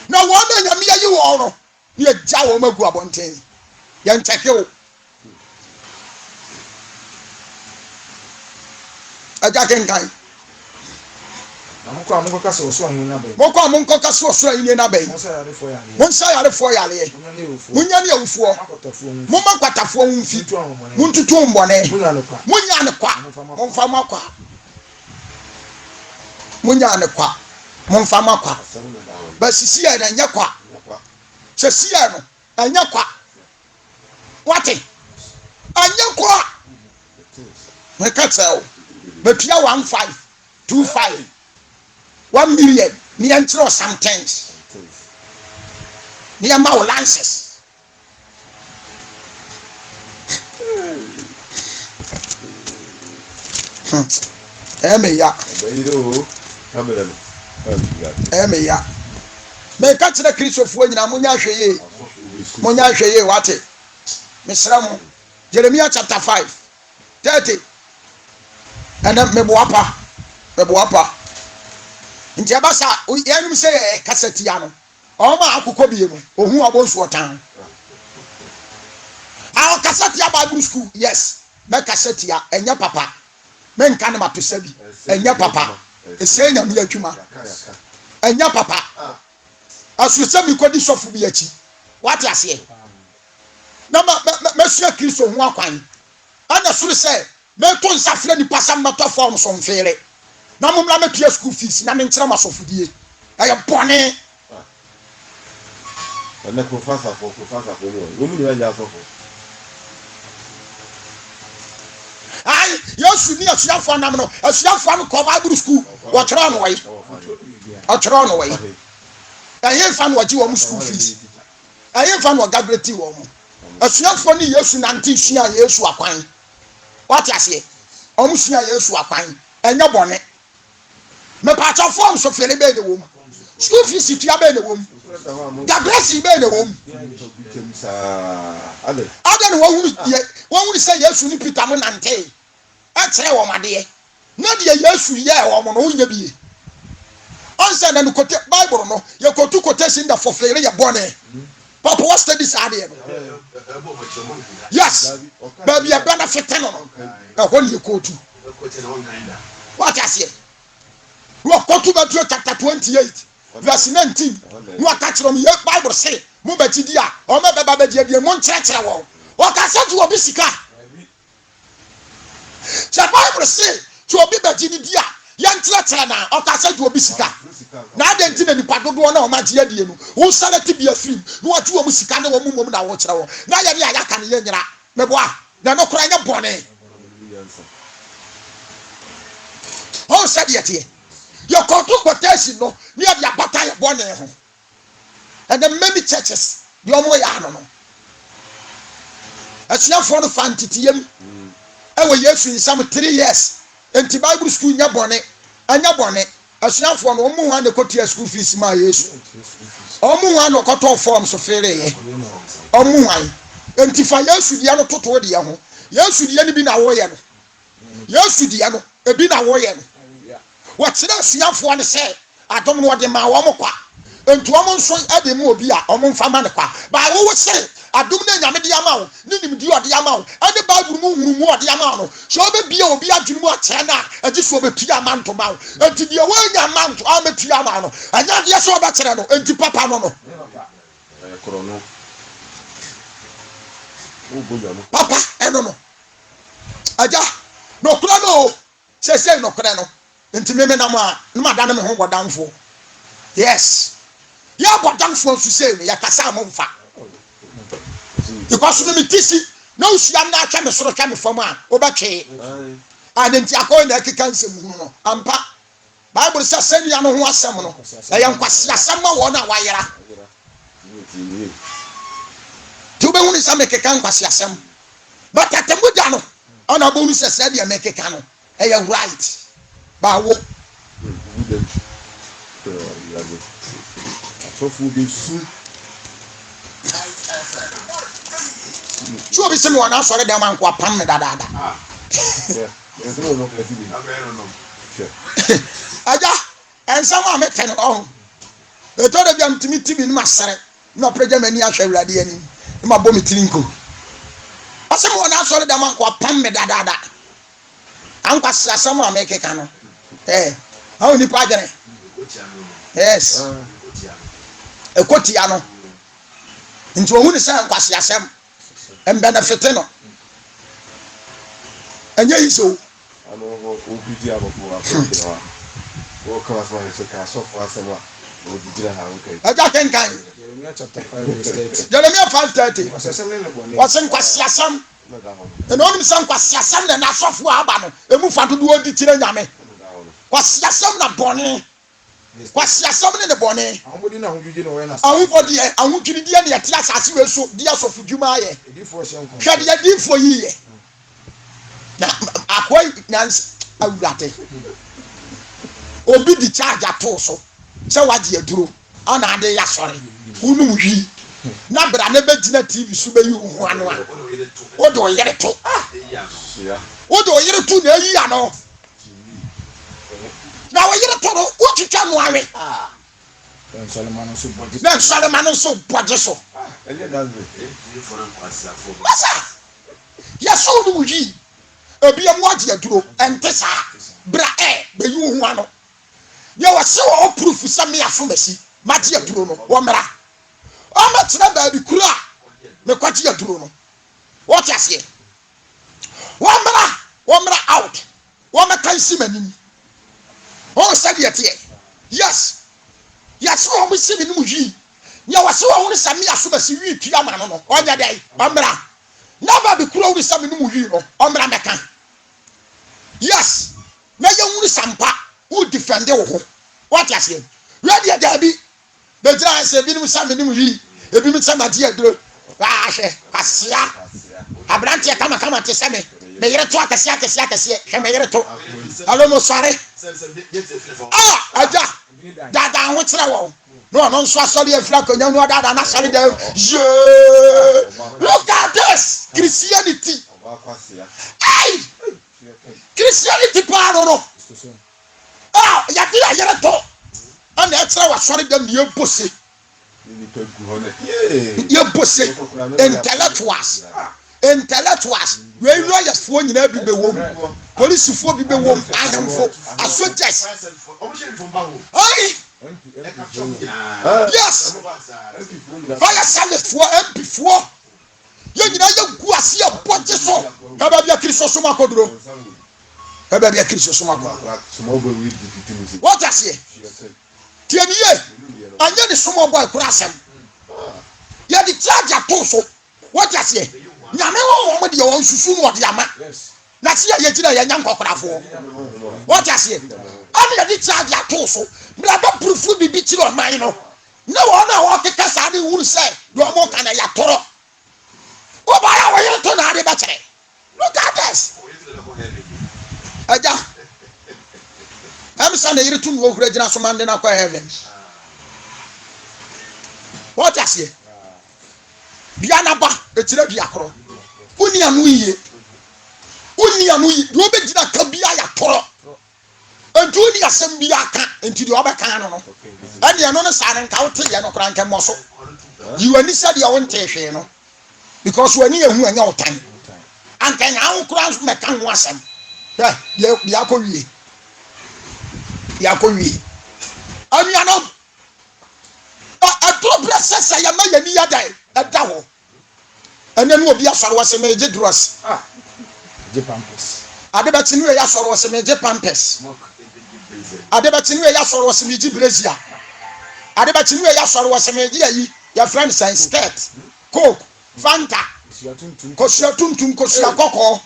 na one nyame ya yi wo no ye ja wo magu abonten ye nteke wo aja kenkan amko amko kase oso anyi na bai moko amko kase oso anyi na bai monsa yare fo yare munya ne awufo mumma kwatafo mfi muntutu mbone munya ne kwa momfa makwa munya ne kwa momfa makwa basisi ya na nya kwa sesi ya no anya kwa wate anya kwa mekatao betua 1525 1 million ni entro sometimes ni ama lances emeya me ka tira Kristofo nyina munya hweye wate mesra Jeremiah chapter 5 30 and meboapa nti abasa yanum say cassette ya no o ma akukọ biye mu ohun abonso otan cassette ya Bible school yes me cassette ya enya papa me nka ne matosa bi enya papa ese nya mu atwuma enya papa asusa mi kodi sofu bi achi what you say na me sua Kristo ho akwan ana suru say me to nsafre ni pasam mato form so mfere na mo mra me pia school fees na me nkyera masofudie aye bone na professor no wo mu ya ja sofo ai yesu ni asuafo nam no asuafo no ko Bible school wo kyerɛ no wai aye fa no waji wo mu school fees aye fa no gabreti wo mu asuafo ni yesu nante sua yesu akwan what you say omusua yesu akwan enya bone me patcha form so fele be de wom school fees tua be de wom da blessing be de wom ade no wo say yesu ni Peter mo nante e kire wo made na de yesu ye wo mo no nya bi on say na no kote Bible no ye kotu quotation da for fele ye bone Papa what studies are there? Yes, baby, a benefit no. A holy quote. What I say? Look, go to Matthew chapter 28, verse 19. What catch from your Bible say? Mubetidia, or maybe Babadia, one church. What I said to Obisica. The Bible say to Obibetidia, young church, or I said to Obisica. Na de ntina nipa dodo na o ma je adie no wo sala ti bia film no atu o musika na wo mumom na wo kyerɛ wo na ya ne ya ka ne ye nyira meboa na no kora nya bɔne o said yet Your control quotation no near the battle of one. And the many churches, the only animal. As you for the fantitium, I will use in some 3 years. And the Bible school, your bonnet, and your bonnet. As you for no more the cotia school fees, my use. One or cut off forms of fair. Omuan. And if I use the other to the young, yes, the enemy now. Yes, the other, a bit away. What's that? Young for one say, I don't know what the Mawamokwa. And to almost so at the Mobia, among Famanaqua. But I always say, I don't know the amount, Nidim do the amount, and the Bible move more the amount. So be a to more China, and this will be Tiaman to mount, and to the away amount to Army Tiamano, and not yes or Bachelor, and to Papa no. Papa, I don't know. Aja, no crano, say no crano, and to me, no madame home were down for. Yes. Ya bodam fo su say me ya kasa mo mfa because me tisi na usia na atwa me soro twa me fam a obetwe adenti akoy na kika nsem hu no ampa Bible say senia no ho asem no e ya nkwase asem ma wo na wayera tu be hu ni sa me kika nkwase asem but atemuda no ona bo mi say say dia me kika no e ya right ba wo so fu be su so be se me wana so de man kwa pam me dada aja ensa ma me ten on e to de biam timi tibi ni masere no preje mani ahwe awrade ani ma bo me tirinko ase me wana so de man kwa pam me dada anka sasa ma me keka no how ni pa jere yes ekotia no nti ohun ni say kwase asem em benefit no enye iso ano obidi abofo afọ o class man se ka so for asem a o didira ha okay aja kenkan Jeremiah chapter 5 verse 30. Jeremiah 5:30 Wasasem ne bone. wasen kwase asem eno onim san kwase asem na asofo aba no emu fa dodo odi tire nyame kwase asem na bone kwase asem ne bone Ahomodi na ahomdwuje no we na. ahofodi ahotwiri die ne yete asase we so die asofo dwuma aye Edifo hyenko. hwede ya difo yiye na akwai nyans awurate obi di charge ato so se waje aduro ana ade ya sore unum hwi na bra na begina TV so be yi hu ano a odo yere to odo yere to na yi ano na wo yere to no utwitwa no awe Solomon so body. na Solomon so body so ele danze wasa ya so unum hwi obi am waje aduro entesa bra be yi hu ano ya wase wo proof sa me afomasi maji aduro no wo mra o matina ba bi kura me kwaji aduro no what you say wo mra out wo makan si manim o sabi etie yes wo mo si manim hwi ya wase wo sa me afomasi wi tua ma no no onya dai o mra na ba bi kura wo sa manim hwi no o mra meka yes na ye wuri sampa who defend wo what you say ready dabi be jira se bi ni musame ni muyi ebi mi sama di adro wa hwe asia abrante kama te same me yere to akasia hwe me yere to alo mo sare aja dada ho kira wo no so asori afra konya no dada na sare da je look at this Christianity hey Christianity pa no ya ti ya yere to ana etra wa sori dem ye bose ni pe gu hone ye bose intellectuals we lawyers fo nyina bi be wom police fo bi be wom ahemfo asojers ai yes fire service fo MP fo ye nyina ye gu ase ye boje so ka ba bia Kristo so makoduro ka ba bia Kristo so makoduro what I say tieniye anya ni small boy kurasem ya di charge ato so what you say nyame wo mo de won susu no de ama na se ye gina ye nyam kokorafo what you say am ye di charge ya to so bla ba proof bibi ti o man no na wo na wo keka sa de wuru say do mo kana ya toro o ba ya wo ye to na de ba kire look at this aja am sa na yiri tun wo hura gina so man de na kwa heaven what you say bia na ba etire bia koro uni anu yi do be gina ka bia ya toro entu ni asem bia ka enti de obeka no no ane no no sa nka wote ye no kran ka mo so you ani said you won't hwe no because when you hu anya otan anka nya wo kran so meka ho asem ya ko wie anya no a to process ya ma ya ni ya dai da ho ene no obi asoro wase meje drugs je pampers adebati no ya asoro wase meje pampers adebati no ya asoro wase meje brazier adebati no ya asoro wase meje yi ya friend science skirt coke fanta kosia tuntum kosia koko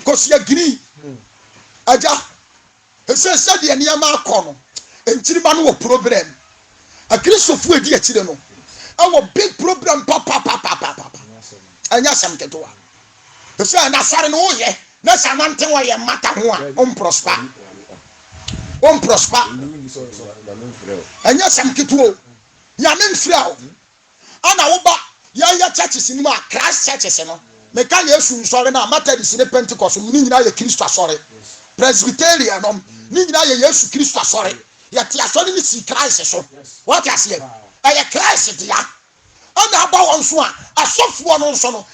kosia green aja ese de ne ma akọ no entiri ba no wo problem a kristofu edi akire no awo big problem papa anya sam ketewa ese na sare no ye na sanante wo ye mata ho a on prosper anya sam ketewa ya men frao ana wo ba ya churches ni ma Christ churches no me ka Yesu nsore na Methodist ne Pentecost ni nyina ye Kristo asore Presbyterian no ni nyina ye Yesu Kristo asore ya ti asore ni si Christ so what you say ay Christ dia ana aba won so a asofo no so no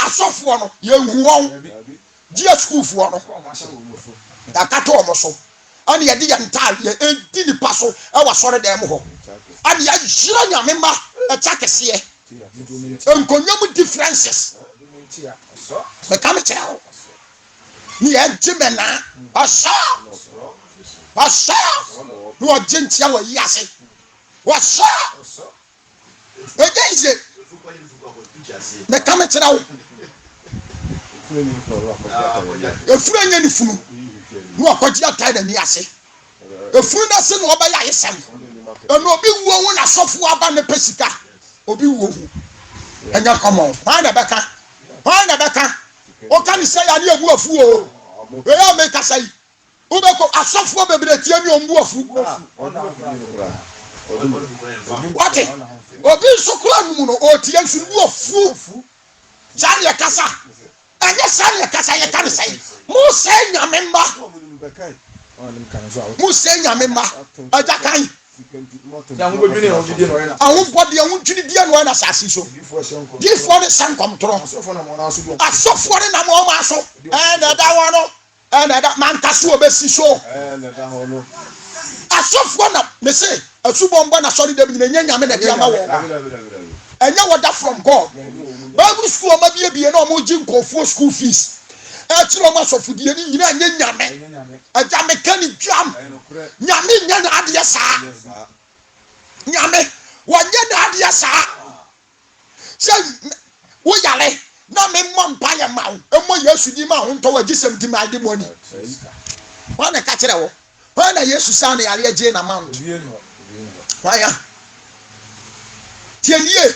asofo no ye hu won dia school fo no akato omo so ana ye di ya ntal ye edi ni paso e wa sore dem ho ana ya jira nyame ma e chakese ye enkonyam differences me come tell ni ejimena asa no agentia wa yase wasa eje me come tell efuru anya ni funu no akogia tide ni ase efuru na se no oba ya yesem eno obi wuo wo na sofo aba ne pesika obi wuo enya komo wana beka o kan say ya ni ebu afu o we ya make say o be ko asofo bebre tie mi ombu afu what obi sokura nu no o tie nsu bu afu jari kasa anya sari kasa ye kan say mo say nyamemba ajakan ya ngo dwene o dwene no na awon body awon twini die no na sasi so gifo ne san komtro asofo na mo na so do asofo ne na mo ma so na da wono na da man kaso obesi so na da ho no asofo na me say asubomba na sorry dem nyanya nyame na dia ma wo enya water from God Bible school ma bie na mo ji nkofo school fees etiro ma sofudie ni nyina nyame aja mechanic jam nyame nyana ade sa nyame wanye na ade sa se wo yale na me mompa ya ma wo Yesu di ma ho nto wa gisem di ma de money wana ka kire wo wana Yesu sa na yale je na mount waya tienie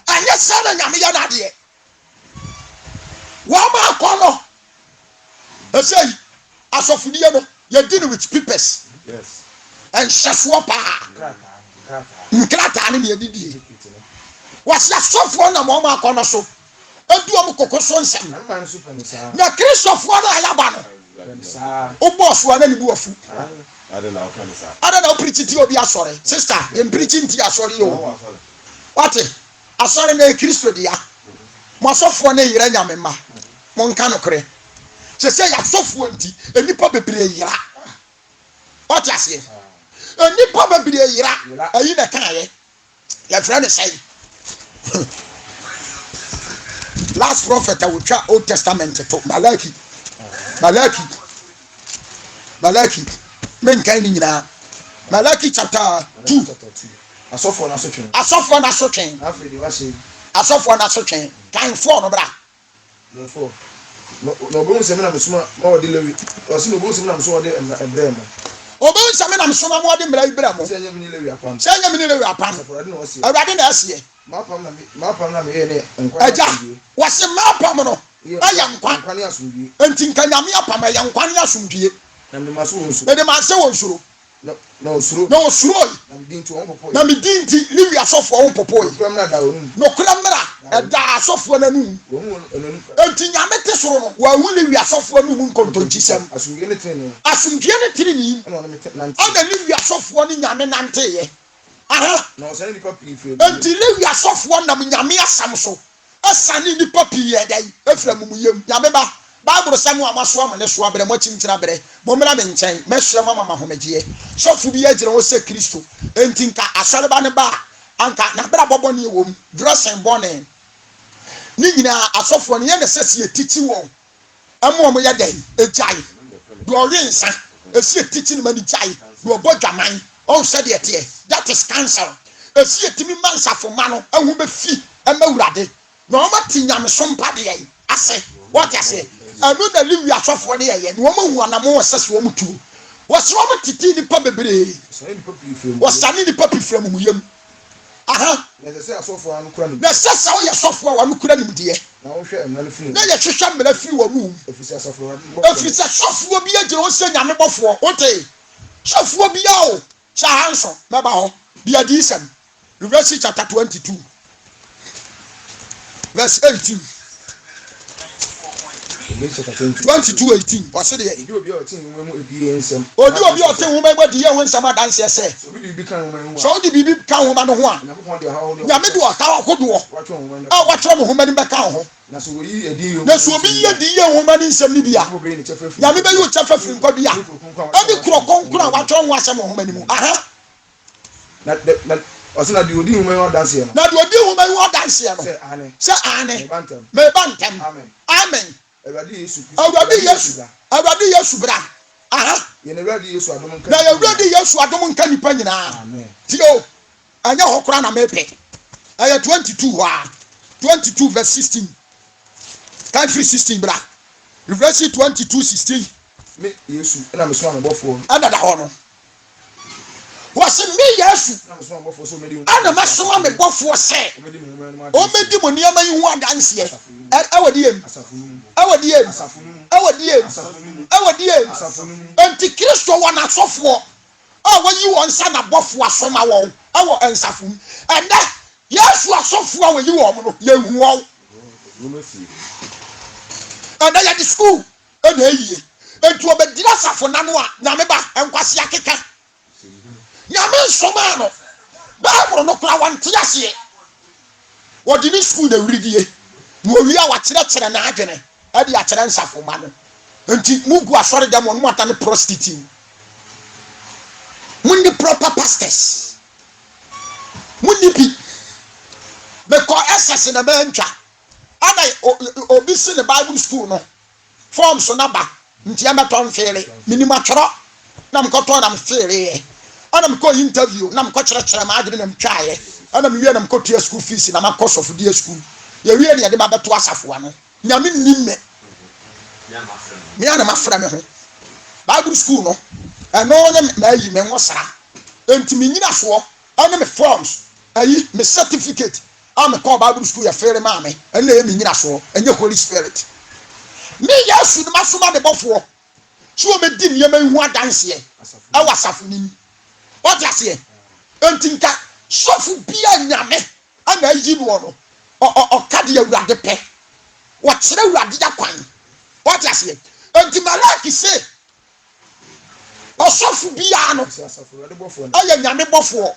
anya sa na nyame ya na ade wa ma kono e say asofudie no you deal with papers yes and shafo pa nkrata ne ye didi was ya sofo na mo ma kono so edu om kokoso nsem na Christopher na ayaba no o boss wa na ni bu afu ada na okanisa ada na preach ti obi asore sister em preaching ti asore yo what asore na Kristo dia mo sofo na yira nyame ma mo nka no kre se se ya sofo nti enipa bebre yira what you say enipa bebre yira ayi na kan ye ya friend say last prophet I will try Old Testament to Malachi men kan ni nyina Malachi chapter 2 asofo na so twen afedi wa say asofo na so twen kan 4 no bra no obo nsem na mesoma ma odi lewi o se no obo nsem na meso odi ebrem obo nsem na meso ma odi mra ibrem se nya me ni lewi apam awurade na asiye ma pam na me ye ne nkwa aja wase ma pam no aya nkwa ne asumdie enti nka nyame apam aya nkwa ne asumdie na me ma so wonsu e de ma se wonsuro na osuro na me dinti liwi asofo won popo yi kram na da onu no kura mra da asofo na nu enti nyame te soro no wa hu liwi asofo nu mu nkontonchisem asumdie ne tiri ni ana liwi asofo ni nyame nante ye aha na o se ni papa ife enti liwi asofo na nyame asam so asane ni papa ye dai efra mumuyem nyame ba Bible samu amaso amane so abere mo chinchira bere mo mra me nchen mehwe mama mahomegie sofu bi agire wo se Kristo enti nka asareba ne ba anka na bra bobo ne wo dressing bonne ni nyina asofo ne ye ne sese etiti wo amo mo ye den ejai do rensa esi etiti ne mani jai do bodwaman on said it here that is cancer esi etimi mansafo ma no ahu be fi amawurade na o mati nyame so mpa de ye ase what you say anu na liwi asofo ne ye no mo hu anamo sese wo mutu wose wo titi ni pa bebre wasani ni pa pifra mu yem aha na se asofo anu kura ni na sese wo ye sofo wa anu kura ni mdiye na wo hwe emna firi na ye hwehwa mra firi wo mu efisi asofo efisi sofo bi agire wo se nyame bofo ote sofo bi ya o cha hanso meba ho dia di isem Revelation chapter 22 verse 18 22:18 wase de ye obi o tin mu ebi ensem obi o tin wo megba di ye ho nsam adanse se obi bi kan mu so di bibi kan ho ma no ho a nyame de o ta akodo a watro mo ho ma ni be kan ho na so yi edi yo na so obi ye di ye ho ma ni nsam ni bia nyame be yo chefa firi nkodu ya abi kro konkura watro ho asem ho ma ni mu aha na osina di odi mu e dance no na di odi ho ma e dance no se ane me bantem amen Awurade Yesu Awurade Yesu bra aha ye na Awurade Yesu adom nka na Awurade Yesu adom nka nipa nyina amen tio anya hokora na mepe aya 22 wa 22 verse 16 kan free 16 bra Revelation 22:16 me Yesu na me so amebofo adada ho no wase me Yesu na me so amebofo so medi ana masoma me bofo se o medi mo niama yi ho adanse awadi yem enti Kristo wa na sofo a wayi won sa na bofo asoma won awo ensafum enda Yesu asofo a wayi won no ye hu won enda ya di school ena eyi enti obedira safo nano a nyame ba enkwase akeka nyame nsoma no Bible no kura wante ase wodi ni school na wiridie mo wi a wakyerɛkyerɛ na adwene ade akyerɛ nsafo ma no enti mugu asɔre dem no mata ne prostitute mundi proper pastors mundi bi because SS na bantwa ana obi si ne Bible school no forms so naba nti amaton fere minima tworo na mkoto na mfere ana mko interview na mko kyerɛkyerɛ ma adwene na mtwae ana mewie na mko tua school fees na makoso for die school ye wie ne de ma beto asafo ano nyame nimme me ana mafra me ho Bible school no eno ne na yi me nwosara enti me nyina so ana me forms ayi me certificate am call Bible school ya fere ma me ena ye me nyina so enye Holy Spirit me Yesu de masoma de bofo so me di me hu adanse awasafo nim what you say enti nka sofu bia nyame ana yi no o kade Awurade pe wo kyerɛ Awurade yakwan what you say enti malaki say osofu bia no aye nyame bofo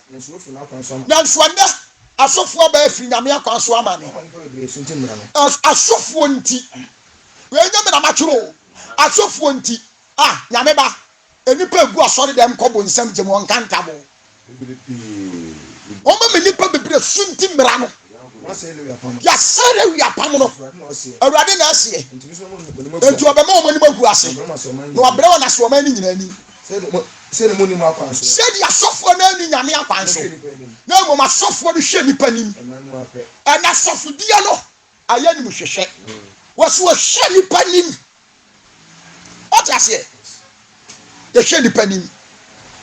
nanso anda asofu aba afiri nyame akwan so amane asofu nti we nyame na matwero asofu nti nyame ba enipa gu asɔre dem kɔbɔ nsam gye mo nkantabo o ma nipa bebre sunti mra no ya sare wi apam no Awurade na ase enti obema o mani magu ase no abre wona so ma ni nyina ni se ne moni mu akwan so se dia sofo na ni nyame akwan so na mo ma sofo no hwe nipa nim ana sofo dia no aya ni mu hwehwe was shiny panning. What I say? The shady panning.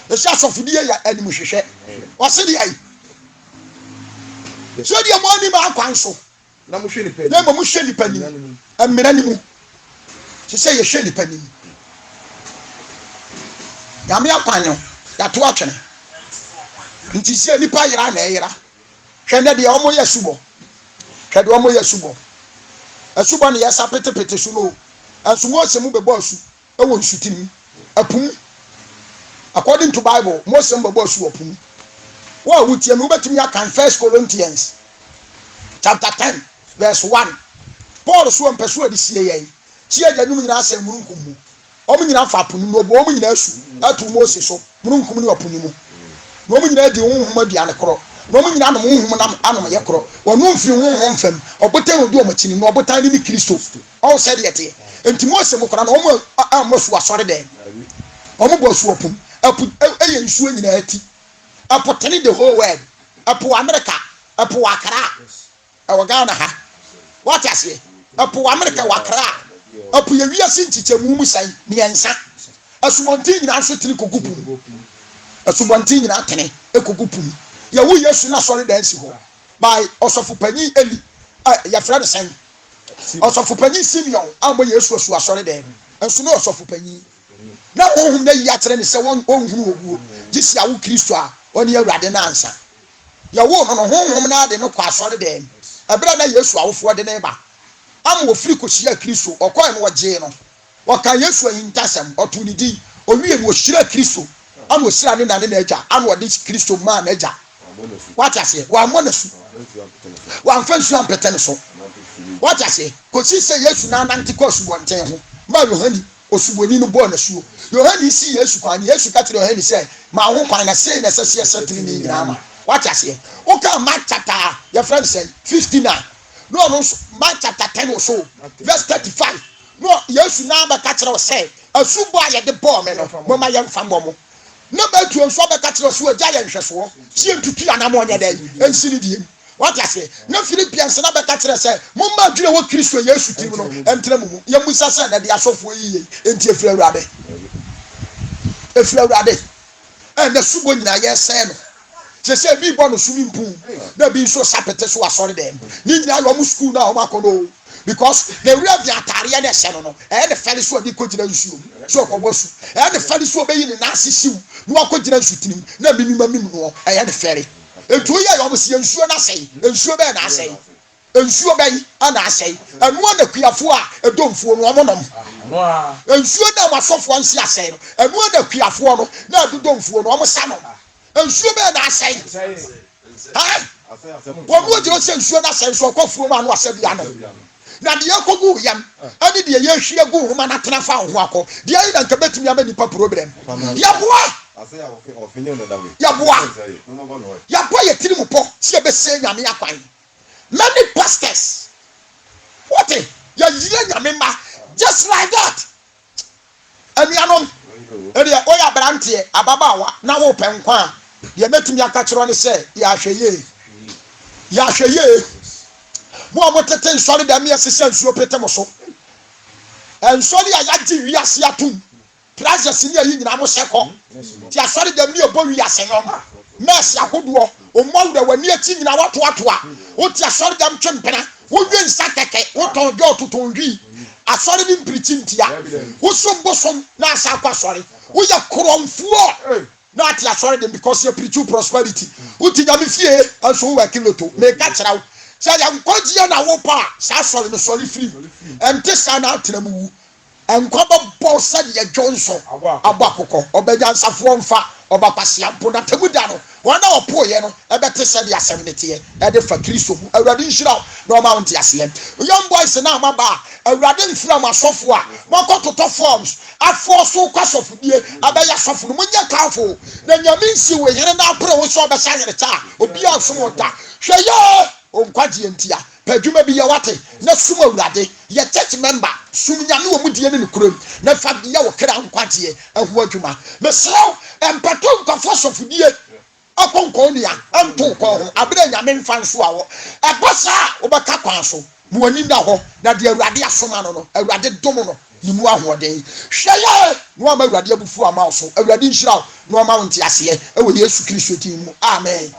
The shots of the year animal share. What's the eye? So the money my council. Na mo hwe ni penny. Na mo hwe ni penny. Amira ni mu. She say you hwe ni penny. Ya me akwanyo. Ya to atwene. Nti se nipa yira na yira. Hwe na de omo ye subo. Hwe de omo ye subo. Asubo ne yesa petepete su no. Ansumo se mu bebo asu. E won sutimi. Apum. According to Bible, most of bebo asu apum. What would you move to me? 1 Corinthians chapter 10, verse 1. Paul so persuade this year. See a genuine say Munkumu. Omina Fapun, no Bominasu, at Moses, so Munkum Opunimu. Nomina the Umadiana Cro, Nomina Animal Yakro, or no few fem, or Botan Domachin, or Botani Christo. All said yet. And Timos Mokran almost was sorry then. Almost wapum, I put a swing in a tea. Apoteni the whole world. Apo America, Apo Wakara, our Ghana. What I say? Apo America Wakara, Apo Yavia Sinti Mumusai, Niansa, a Sumontin answer to Kukupu, a Sumontin Atene, a Kukupu. Yawu Yasuna solid dancing by Osofupani Eli, your friend sang. Osofupani Simeon, Amo Yesu was solid then, and Suno Osofupani. Now, whom they yatren is a one who this Yawu Christua. Oni awurade na ansa ya wo no honhom na de no kwasore dem abira na Yesu awofo de na ba am wo firi kosia Kristo okoy no wogye no waka Yesu ahintasem otuni di owie no shira Kristo am wo shira ne na ne agya am wo de Kristo ma na agya what I say wa mo na su wa mfansu ampete ne so what I say kosi se Yesu na nanti kosu bonten ho ma Yohani osuboni no bo na suo Yohani si Yesu kwan Yesu ka tire Yohani say ma ho kwan na say na sese setri ni nyama what I say o ka Mark chapter your friend say 59 no Mark chapter 10 or so verse 35 no Yesu na ba ka tire say asubo aye de bo me no mo ma yem fam mo no ba tu nso ba ka tire so agya ye nhweso sie ntutu anamo nya den ensiri die what I say no Philippians na be ka tire say mo ma dwere wo Kristo Yesu tim no entra mu ye musa say na de asofo yiye enti efira awurade and the subo nyina ye say no se bi bo no swimming pool na bi so sapete so asore dem ni nyina lo mu school na o makono because the real the atare na se no e de fele so bi ko gina nsuo so ko bosu e de fele so be yi ni na asisiu no ko gina nsutim na mimimamim no e de fele etu ye yo se nsuo na sei nsuo be na sei nsuo be ana sei anu na kuafo a edomfuo no omonom nsuo na masofo ansi asei no anu na kuafo no na edomfuo no omosa no nsuo be na sei ha wo mo jiro se nsuo na sei so kofuo ma no ase bia no na de yakogu yam ani de ye hwie gu homa na tena fa ho akọ de ayi na nkabetumi aba nipa problem yaboa yaboa ye tiri mu po se be se nyame akwan many pastors what ya yire nyame ma just like that anianom ede oya brante ababawa na wo penkwa ye metumi aka kiro ne se ya hweye mo amotete nsori da me asese nsuo pete mo so ensori ayaji wiase atum precious ni ayi nyina mo seko ti asori da me obo wiase no mercy ahodo o mawda wani ati nyina wato a o ti asori da mtwempena wo wen sakeke wo ton do totonwi asori ni mpiritintia wo sombosom na asakwa asori wo ya kromfuo na ati asori dem because you preach prosperity wo ti nyame fie anso wo wakiloto me ka kira say ya nkoji na wo pa sa asori no sori free ente sa na atramu enkobo bo said ye Johnson abakoko obeja nsafo mfa obakwase mpo na temuda no wana opo ye no ebete said ya 70 e de fa Kristo mu awurade nhira na o mount asem young boys na amaba awurade mfira masofo a mokototo forms afo so kwasofudie abaya sofo no munya kafo na nyame nsi we here na apre wo so obesa here ta obi asomota hweye o nkwaje ntia padwuma bi ye wate na suma awurade ye church member sum nyame wo mudie ne kurom na fa bia wo kra nkwaje ahu adwuma me sew empato nkafo sofudie akonkonia anto ko ho abere nyame mfa nso awo ebasa obeka kwan so mo ani da ho na de awurade asoma no awurade dom no ni mu ahoden hweye no ama awurade abufu ama so awurade nhira no ama wonte ase e wo Yesu Kristo tin mu amen.